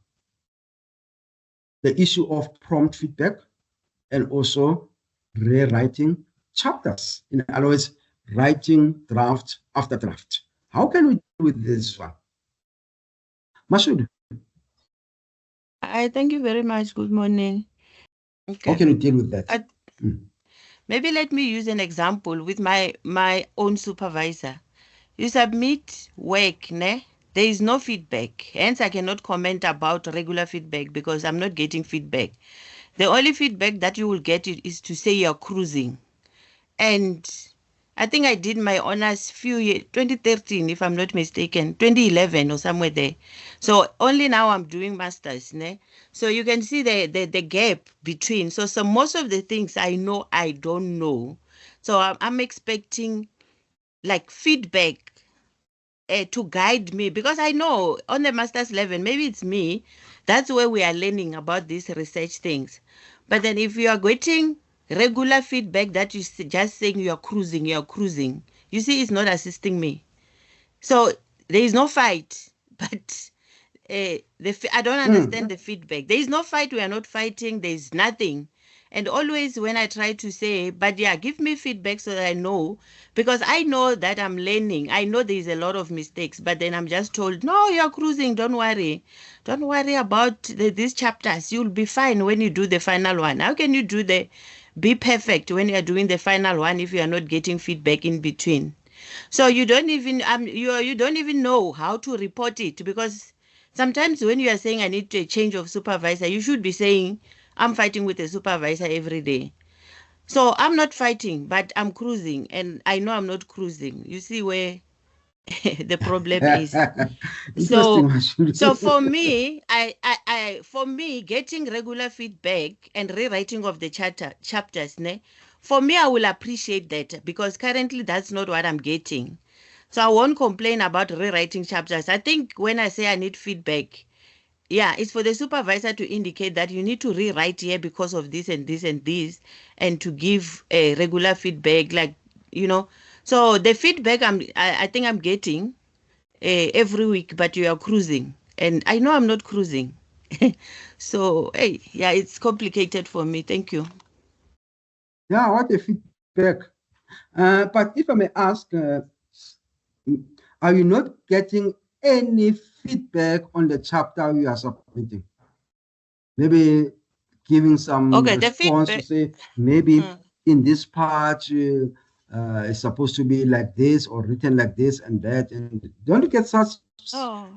The issue of prompt feedback and also rewriting chapters. In other words, writing draft after draft. How can we deal with this one? Masud. Thank you very much. Good morning. Okay. How can we deal with that? Maybe let me use an example with my own supervisor. You submit work, ne? There is no feedback. Hence, I cannot comment about regular feedback because I'm not getting feedback. The only feedback that you will get is to say you're cruising. And I think I did my honors 2013, if I'm not mistaken, 2011 or somewhere there. So only now I'm doing masters, ne? So you can see the gap between. So most of the things I know, I don't know. So I'm expecting like feedback to guide me, because I know on the master's level, maybe it's me, that's where we are learning about these research things. But then if you are getting regular feedback that you just saying you're cruising, you see, it's not assisting me. So there is no fight, but I don't understand the feedback. There is no fight, we are not fighting, there is nothing. And always when I try to say, but yeah, give me feedback so that I know, because I know that I'm learning. I know there's a lot of mistakes, but then I'm just told, no, you're cruising, don't worry. Don't worry about these chapters. You'll be fine when you do the final one. How can you be perfect when you're doing the final one if you are not getting feedback in between? So you don't even you don't even know how to report it, because sometimes when you are saying I need a change of supervisor, you should be saying I'm fighting with a supervisor every day. So I'm not fighting, but I'm cruising, and I know I'm not cruising. You see where the problem is. So for me, for me, getting regular feedback and rewriting of the chapters, for me, I will appreciate that, because currently that's not what I'm getting. So I won't complain about rewriting chapters. I think when I say I need feedback, yeah, it's for the supervisor to indicate that you need to rewrite here because of this and this and this, and to give a regular feedback, like, So the feedback I think I'm getting, every week, but you are cruising. And I know I'm not cruising. So, hey, yeah, it's complicated for me. Thank you. Yeah, what a feedback. But if I may ask, are you not getting any feedback on the chapter you are submitting? Maybe giving some Okay, the response to feedback. say, maybe in this part, it's supposed to be like this or written like this and that. And don't you get such? Oh,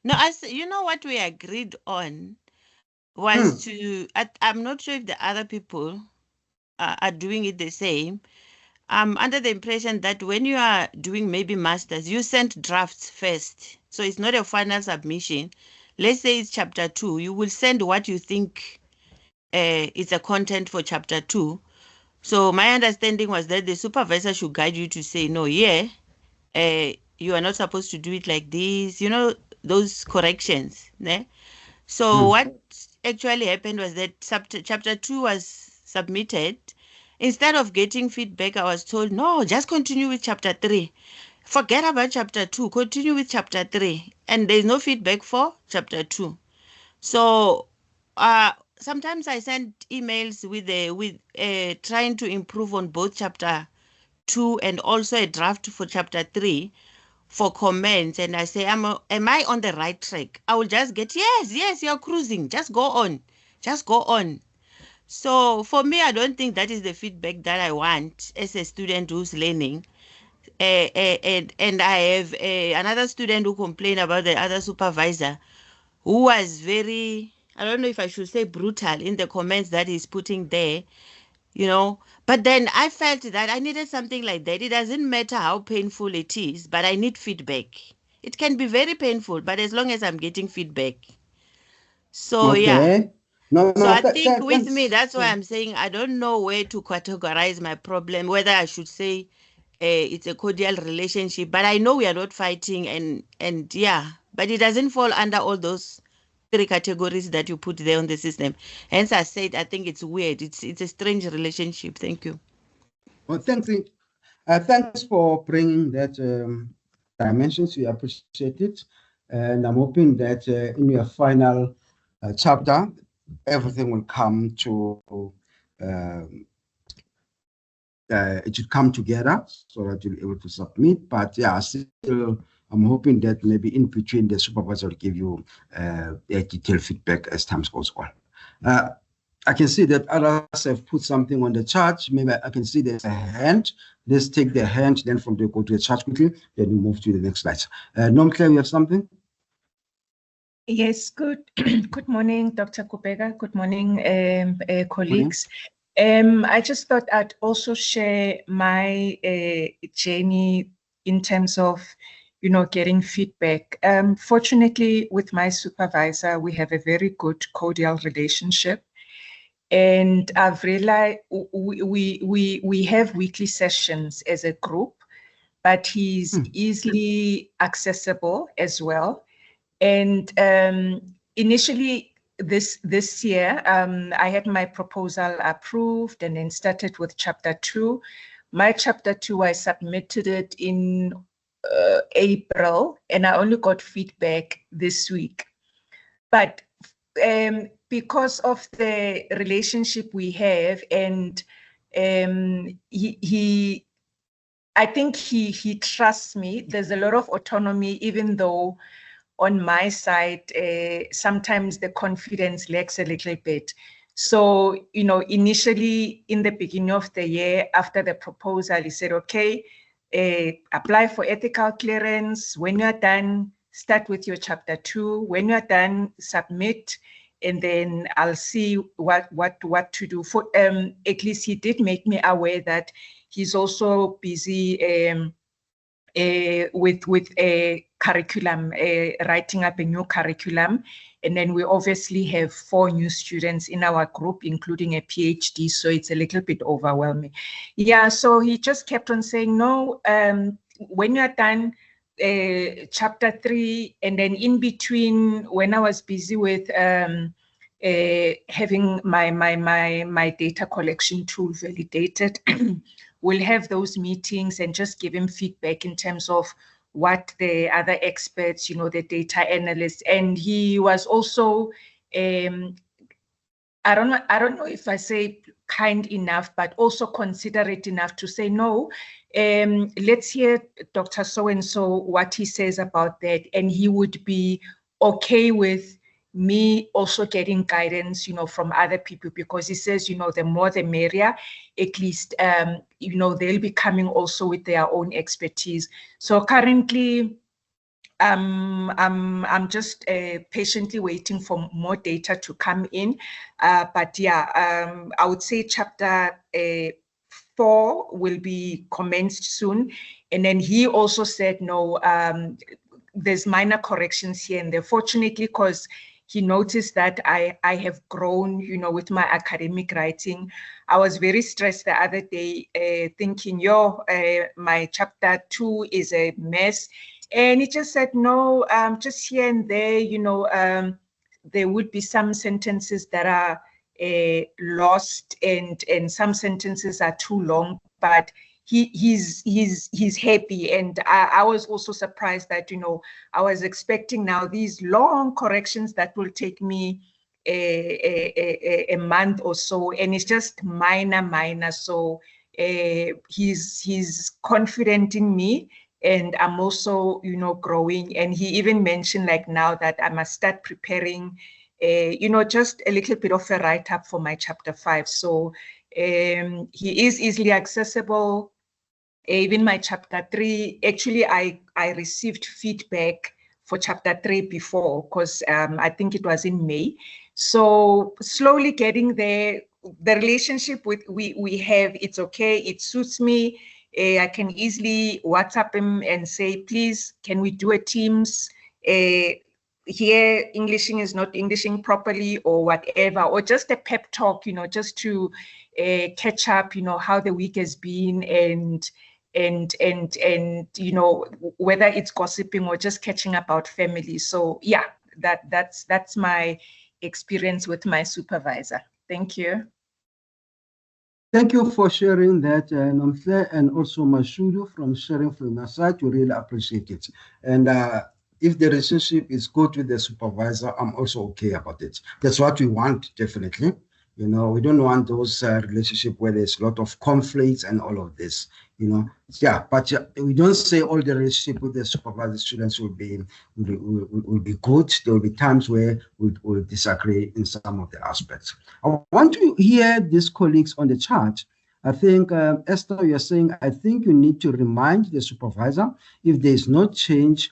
no, you know what we agreed on was I'm not sure if the other people are doing it the same. I'm under the impression that when you are doing maybe masters, you send drafts first. So it's not a final submission. Let's say it's chapter 2. You will send what you think is a content for chapter 2. So my understanding was that the supervisor should guide you to say, no, you are not supposed to do it like this, those corrections. Ne? So what actually happened was that chapter 2 was submitted. Instead of getting feedback, I was told, no, just continue with chapter 3. Forget about chapter 2, continue with chapter 3. And there's no feedback for chapter 2. So sometimes I send emails with trying to improve on both chapter 2 and also a draft for chapter 3 for comments, and I say, am I on the right track? I will just get, yes, you're cruising. Just go on. Just go on. So for me, I don't think that is the feedback that I want as a student who's learning. And I have another student who complained about the other supervisor who was very, I don't know if I should say brutal in the comments that he's putting there. But then I felt that I needed something like that. It doesn't matter how painful it is, but I need feedback. It can be very painful, but as long as I'm getting feedback. So yeah. Okay. No, So I no, think with me, that's why I'm saying I don't know where to categorize my problem, whether I should say it's a cordial relationship, but I know we are not fighting, and yeah, but it doesn't fall under all those 3 categories that you put there on the system. Hence, I said I think it's weird. It's a strange relationship. Thank you. Well, thanks for bringing that dimensions. We appreciate it, and I'm hoping that in your final chapter, everything will come to. It should come together so that you'll be able to submit. But yeah, still, I'm hoping that maybe in between the supervisor will give you a detailed feedback as time goes on. I can see that others have put something on the chart. Maybe I can see there's a hand. Let's take the hand, then from there go to the chart quickly, then we move to the next slide. Nomclair, you have something? Yes, good morning, Dr. Kubeka. Good morning, colleagues. I just thought I'd also share my journey in terms of, getting feedback. Fortunately, with my supervisor, we have a very good cordial relationship. And I've realized we have weekly sessions as a group, but he's easily accessible as well. And initially this year, I had my proposal approved and then started with chapter 2. My chapter 2, I submitted it in April, and I only got feedback this week. But because of the relationship we have, and I think he trusts me. There's a lot of autonomy, even though on my side, sometimes the confidence lacks a little bit. So, initially in the beginning of the year, after the proposal, he said, okay, apply for ethical clearance. When you're done, start with your chapter 2. When you're done, submit, and then I'll see what to do. For at least he did make me aware that he's also busy with a curriculum, writing up a new curriculum. And then we obviously have 4 new students in our group, including a PhD, so it's a little bit overwhelming. Yeah, so he just kept on saying, no, when you're done, chapter 3, and then in between, when I was busy with having my data collection tool validated, we'll have those meetings and just give him feedback in terms of what the other experts, the data analysts, and he was also, I don't know if I say kind enough, but also considerate enough to say, no, let's hear Dr. So-and-so, what he says about that. And he would be okay with me also getting guidance, from other people, because he says, the more the merrier, at least, they'll be coming also with their own expertise. So currently, I'm just patiently waiting for more data to come in. But yeah, I would say chapter 4 will be commenced soon. And then he also said, no, there's minor corrections here and there. Fortunately, because he noticed that I have grown, with my academic writing. I was very stressed the other day, thinking, my chapter 2 is a mess. And he just said, no, just here and there, there would be some sentences that are lost and some sentences are too long, but he's happy. And I was also surprised that, I was expecting now these long corrections that will take me a month or so, and it's just minor. So he's confident in me. And I'm also, growing. And he even mentioned like now that I must start preparing, just a little bit of a write-up for my chapter 5. So he is easily accessible. Even my chapter 3, actually, I received feedback for chapter 3 before, because I think it was in May. So slowly getting there. The relationship we have, it's okay. It suits me. I can easily WhatsApp him and say, please, can we do a Teams? Here, Englishing is not Englishing properly or whatever, or just a pep talk, just to catch up, how the week has been, and whether it's gossiping or just catching up about family. So yeah, that's my experience with my supervisor. Thank you. Thank you for sharing that, Nomhle, and also Mashudu from sharing from your side. We really appreciate it. And if the relationship is good with the supervisor, I'm also okay about it. That's what we want, definitely. We don't want those relationships where there's a lot of conflicts and all of this. Yeah, but we don't say all the relationship with the supervisor students will be good. There will be times where we'll disagree in some of the aspects. I want to hear these colleagues on the chat. I think, Esther, you're saying, I think you need to remind the supervisor if there is no change,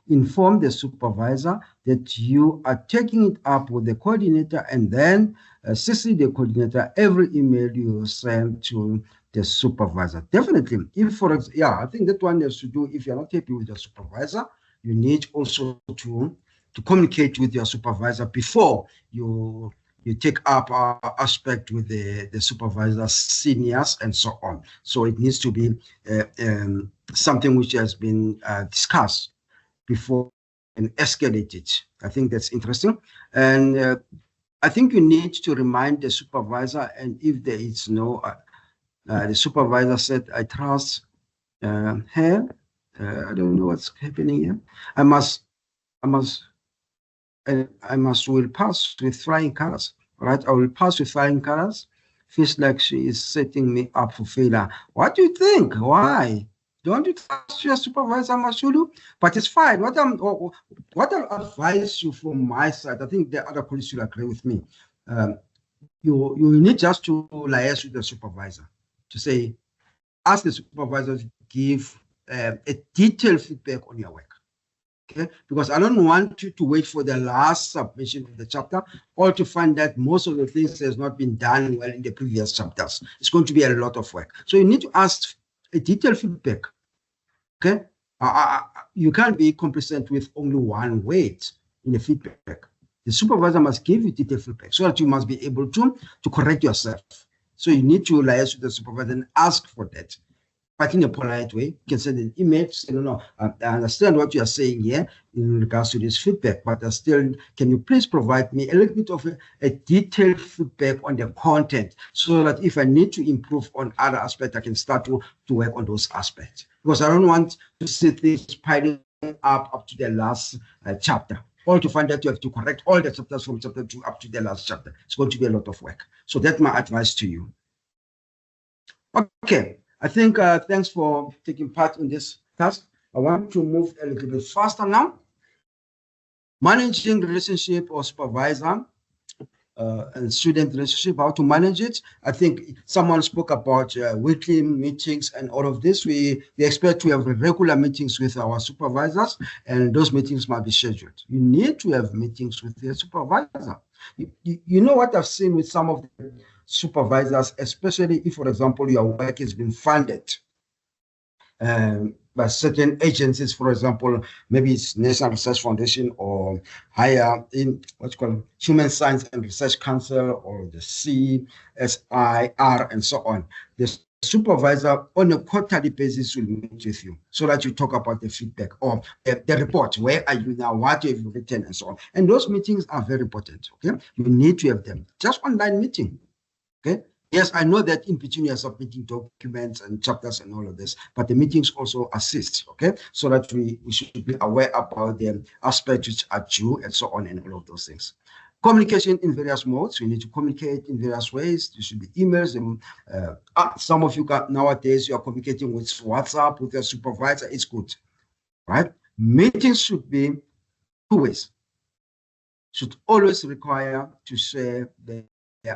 inform the supervisor that you are taking it up with the coordinator, and then CC the coordinator every email you send to the supervisor. Definitely. I think that one has to do, if you're not happy with your supervisor, you need also to communicate with your supervisor before you take up our aspect with the supervisor, seniors, and so on. So it needs to be something which has been discussed before and escalated. I think that's interesting. And I think you need to remind the supervisor, and if there is no, the supervisor said, I trust her. I don't know what's happening here. I will pass with flying colors. All right, I will pass with flying colors. Feels like she is setting me up for failure. What do you think? Why? Don't you trust your supervisor, Mashudu? But it's fine. What I'll advise you from my side, I think the other colleagues will agree with me. You need just to liaise with the supervisor to say, ask the supervisor to give a detailed feedback on your work. Okay, because I don't want you to wait for the last submission of the chapter or to find that most of the things has not been done well in the previous chapters. It's going to be a lot of work. So you need to ask a detailed feedback. Okay, you can't be complacent with only one weight in the feedback. The supervisor must give you detailed feedback so that you must be able to correct yourself. So you need to liaise with the supervisor and ask for that. but in a polite way. You can send an email, say, no, I understand what you are saying here in regards to this feedback, but can you please provide me a little bit of a detailed feedback on the content, so that if I need to improve on other aspects, I can start to work on those aspects. Because I don't want to see things piling up to the last chapter, or to find that you have to correct all the chapters from chapter 2 up to the last chapter. It's going to be a lot of work. So that's my advice to you. Okay, I think thanks for taking part in this task. I want to move a little bit faster now. Managing relationship or supervisor and student relationship, how to manage it. I think someone spoke about weekly meetings and all of this. We expect to have regular meetings with our supervisors, and those meetings might be scheduled. You need to have meetings with your supervisor. You know what I've seen with some of the supervisors, especially if, for example, your work has been funded by certain agencies, for example, maybe it's National Research Foundation or higher in what's called Human Science and Research Council or the CSIR and so on. The supervisor on a quarterly basis will meet with you so that you talk about the feedback or the report. Where are you now? What have you written and so on? And those meetings are very important. Okay, you need to have them. Just online meeting. Okay. Yes, I know that in between you're submitting documents and chapters and all of this, but the meetings also assist, okay? So that we should be aware about the aspects which are due and so on and all of those things. Communication in various modes. We need to communicate in various ways. There should be emails. And, some of you nowadays, you are communicating with WhatsApp, with your supervisor. It's good, right? Meetings should be two ways. Should always require to share their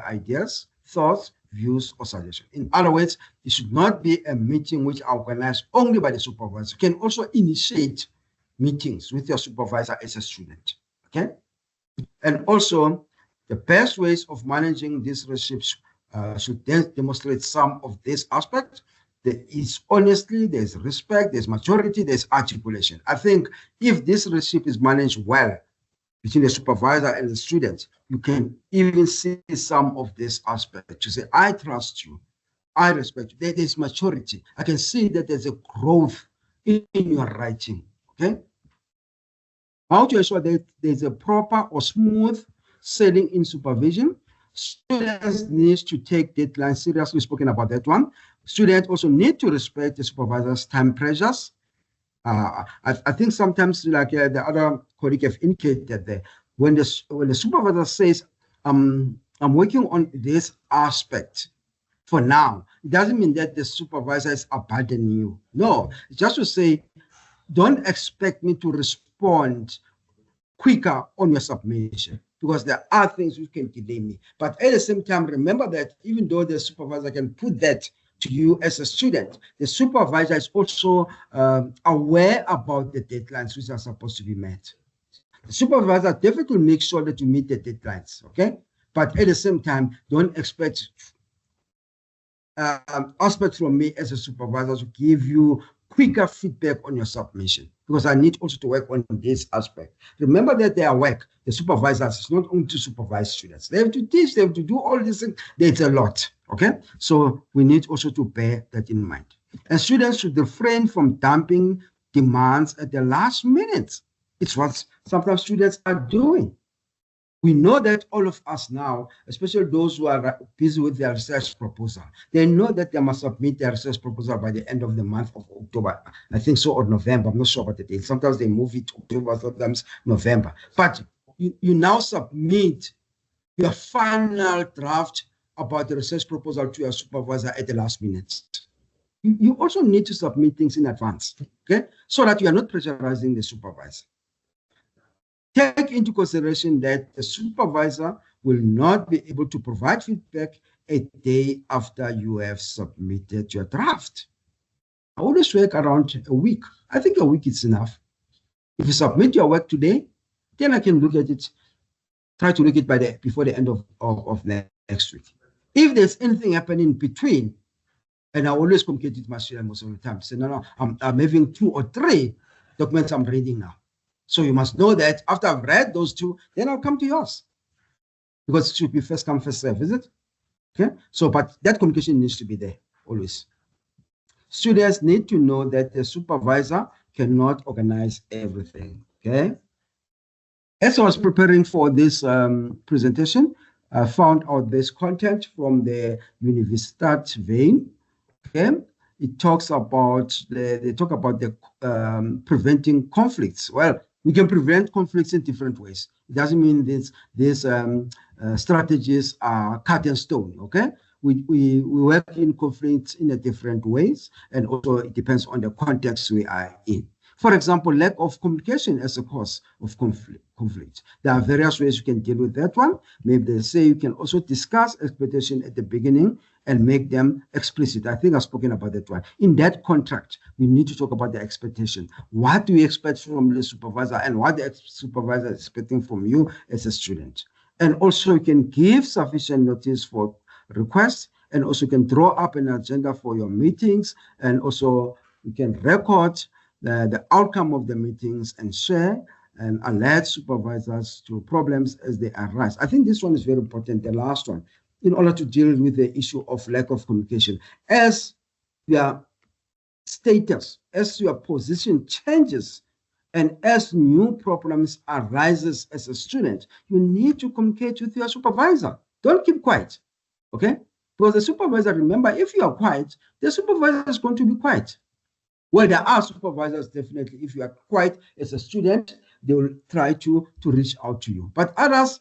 ideas, thoughts, views, or suggestions. In other words, it should not be a meeting which are organized only by the supervisor. You can also initiate meetings with your supervisor as a student, okay? And also, the best ways of managing these relationships should then demonstrate some of these aspects. There is honesty, there's respect, there's maturity, there's articulation. I think if this relationship is managed well between the supervisor and the students, you can even see some of this aspect. You say, I trust you, I respect you. There's maturity. I can see that there's a growth in your writing, okay? How to ensure that there's a proper or smooth sailing in supervision. Students need to take deadlines seriously. We've spoken about that one. Students also need to respect the supervisor's time pressures. I think sometimes, like the other colleague have indicated there, when the supervisor says, I'm working on this aspect for now, it doesn't mean that the supervisor is abandoning you. No, it's just to say, don't expect me to respond quicker on your submission, because there are things which can delay me. But at the same time, remember that even though the supervisor can put that to you as a student, the supervisor is also aware about the deadlines which are supposed to be met. The supervisor definitely makes sure that you meet the deadlines, okay? But at the same time, don't expect aspects from me as a supervisor to give you quicker feedback on your submission, because I need also to work on this aspect. Remember that their work, the supervisors, is not only to supervise students. They have to teach, they have to do all these things. There's a lot, okay? So we need also to bear that in mind. And students should refrain from dumping demands at the last minute. It's what sometimes students are doing. We know that all of us now, especially those who are busy with their research proposal, they know that they must submit their research proposal by the end of the month of October. I think so, or November. I'm not sure about the date. Sometimes they move it to October, sometimes November. But you now submit your final draft about the research proposal to your supervisor at the last minute. You also need to submit things in advance, okay? So that you are not pressurizing the supervisor. Take into consideration that the supervisor will not be able to provide feedback a day after you have submitted your draft. I always work around a week. I think a week is enough. If you submit your work today, then I can look at it, try to look at it before the end of next week. If there's anything happening in between, and I always communicate with my students most of the time, say, no, I'm having 2 or 3 documents I'm reading now. So you must know that after I've read those 2, then I'll come to yours. Because it should be first come, first serve, is it? Okay? So, but that communication needs to be there, always. Students need to know that the supervisor cannot organize everything, okay? As I was preparing for this presentation, I found out this content from the Universiteit Vein, okay? It talks about they talk about the preventing conflicts. Well, we can prevent conflicts in different ways. It doesn't mean these strategies are cut in stone, okay? We work in conflicts in a different ways, and also it depends on the context we are in. For example, lack of communication as a cause of conflict. There are various ways you can deal with that one. Maybe they say you can also discuss expectation at the beginning and make them explicit. I think I've spoken about that one. In that contract, we need to talk about the expectation. What do we expect from the supervisor and what the supervisor is expecting from you as a student? And also you can give sufficient notice for requests, and also you can draw up an agenda for your meetings, and also you can record the outcome of the meetings and share and alert supervisors to problems as they arise. I think this one is very important, the last one, in order to deal with the issue of lack of communication. As your status, as your position changes, and as new problems arises as a student, you need to communicate with your supervisor. Don't keep quiet, okay? Because the supervisor, remember, if you are quiet, the supervisor is going to be quiet. Well, there are supervisors, definitely, if you are quiet as a student, they will try to reach out to you. But others,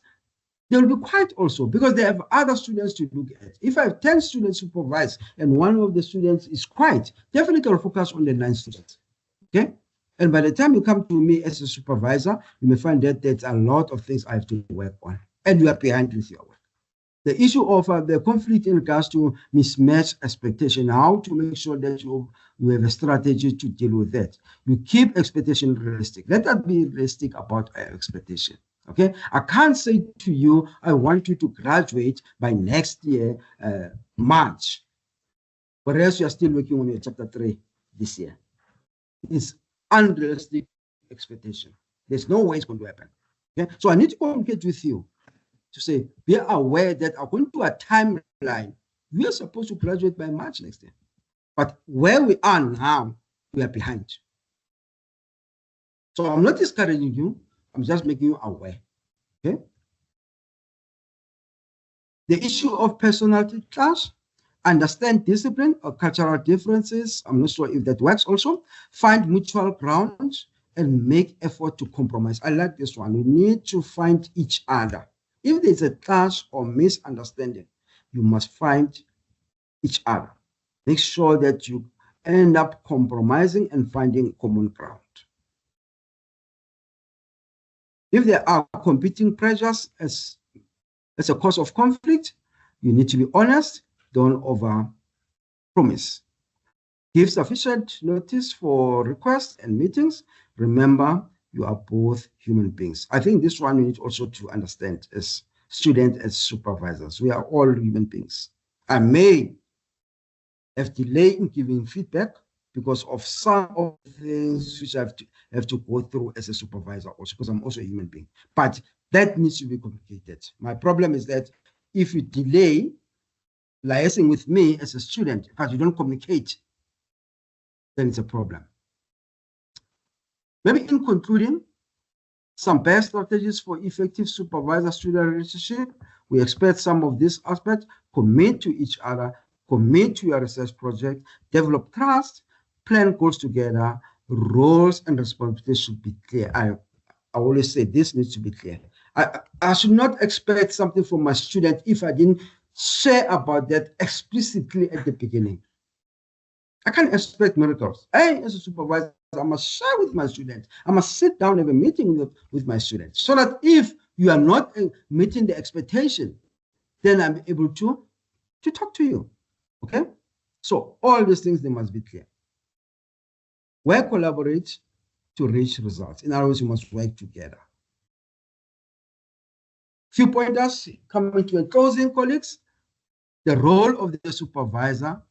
they will be quiet also because they have other students to look at. If I have 10 students supervised and one of the students is quiet, definitely I'll focus on the 9 students, okay? And by the time you come to me as a supervisor, you may find that there's a lot of things I have to work on, and you are behind with your work. The issue of the conflict in regards to mismatched expectation, how to make sure that you have a strategy to deal with that. You keep expectation realistic. Let us be realistic about our expectation, okay? I can't say to you, I want you to graduate by next year, March, whereas you are still working on your chapter 3 this year. It's unrealistic expectation. There's no way it's going to happen, okay? So I need to communicate with you to say, be aware that according to a timeline, we are supposed to graduate by March next year. But where we are now, we are behind. So I'm not discouraging you, I'm just making you aware, okay? The issue of personality clash, understand discipline or cultural differences. I'm not sure if that works also. Find mutual ground and make effort to compromise. I like this one. We need to find each other. If there's a clash or misunderstanding, you must find each other. Make sure that you end up compromising and finding common ground. If there are competing pressures as a cause of conflict, you need to be honest, don't over-promise. Give sufficient notice for requests and meetings. Remember, you are both human beings. I think this one you need also to understand as students, as supervisors. We are all human beings. I may have delay in giving feedback because of some of the things which I have to go through as a supervisor also, because I'm also a human being. But that needs to be communicated. My problem is that if you delay liaising with me as a student, but you don't communicate, then it's a problem. Maybe in concluding, some best strategies for effective supervisor-student relationship. We expect some of these aspects: commit to each other, commit to your research project, develop trust, plan goals together, roles and responsibilities should be clear. I always say this needs to be clear. I should not expect something from my student if I didn't share about that explicitly at the beginning. I can't expect miracles. I, as a supervisor, I must share with my students. I must sit down and have a meeting with my students, so that if you are not meeting the expectation, then I'm able to talk to you, okay? So all these things, they must be clear. We collaborate to reach results. In other words, you must work together. Few pointers coming to a closing, colleagues. The role of the supervisor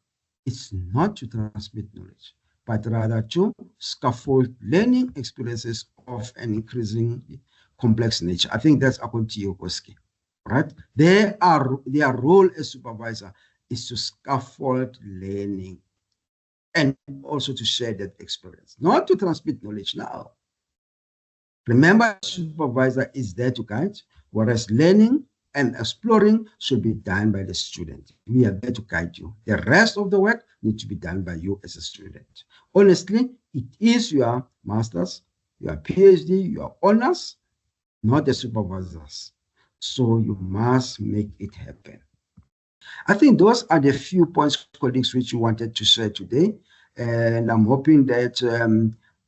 is not to transmit knowledge, but rather to scaffold learning experiences of an increasingly complex nature. I think that's according to Yokoski, right? Their role as supervisor is to scaffold learning and also to share that experience, not to transmit knowledge now. Remember, supervisor is there to guide, whereas learning and exploring should be done by the student. We are there to guide you. The rest of the work needs to be done by you as a student. Honestly, it is your master's, your PhD, your honors, not the supervisors. So you must make it happen. I think those are the few points, colleagues, which you wanted to share today. And I'm hoping that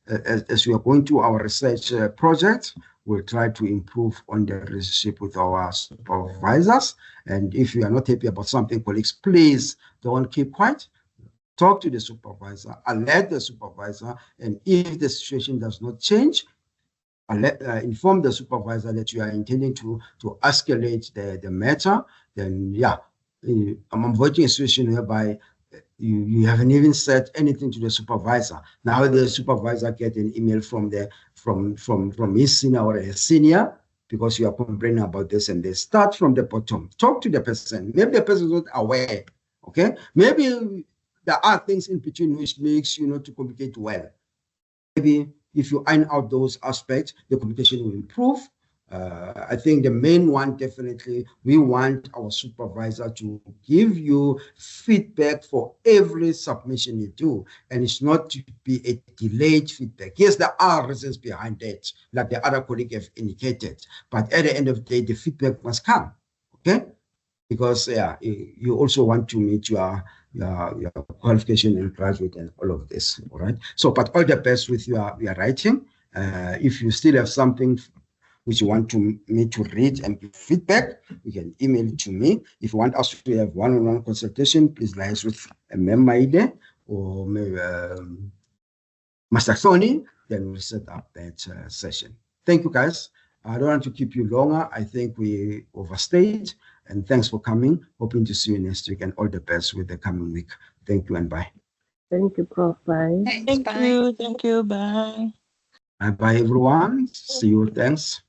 as we are going to our research project, we'll try to improve on the relationship with our supervisors. And if you are not happy about something, colleagues, please don't keep quiet. Talk to the supervisor, alert the supervisor, and if the situation does not change, inform the supervisor that you are intending to escalate the matter. Then, yeah, I'm avoiding a situation whereby you haven't even said anything to the supervisor. Now the supervisor get an email from his senior or a senior because you are complaining about this, and they start from the bottom. Talk to the person. Maybe the person is not aware. Okay, maybe there are things in between which makes you not to communicate well. Maybe if you iron out those aspects, the communication will improve. I think the main one, definitely, we want our supervisor to give you feedback for every submission you do. And it's not to be a delayed feedback. Yes, there are reasons behind that, like the other colleague have indicated. But at the end of the day, the feedback must come, okay? Because you also want to meet your qualification and graduate and all of this, all right? So, but all the best with your writing. If you still have something which you want me to read and give feedback, you can email it to me. If you want us to have one-on-one consultation, please liaise with a member ID or maybe Master Sony, then we'll set up that session. Thank you, guys. I don't want to keep you longer. I think we overstayed, and thanks for coming. Hoping to see you next week, and all the best with the coming week. Thank you and bye. Thank you, Prof. Bye. Thank you. Thank you. Bye. Bye, everyone. See you. Thanks.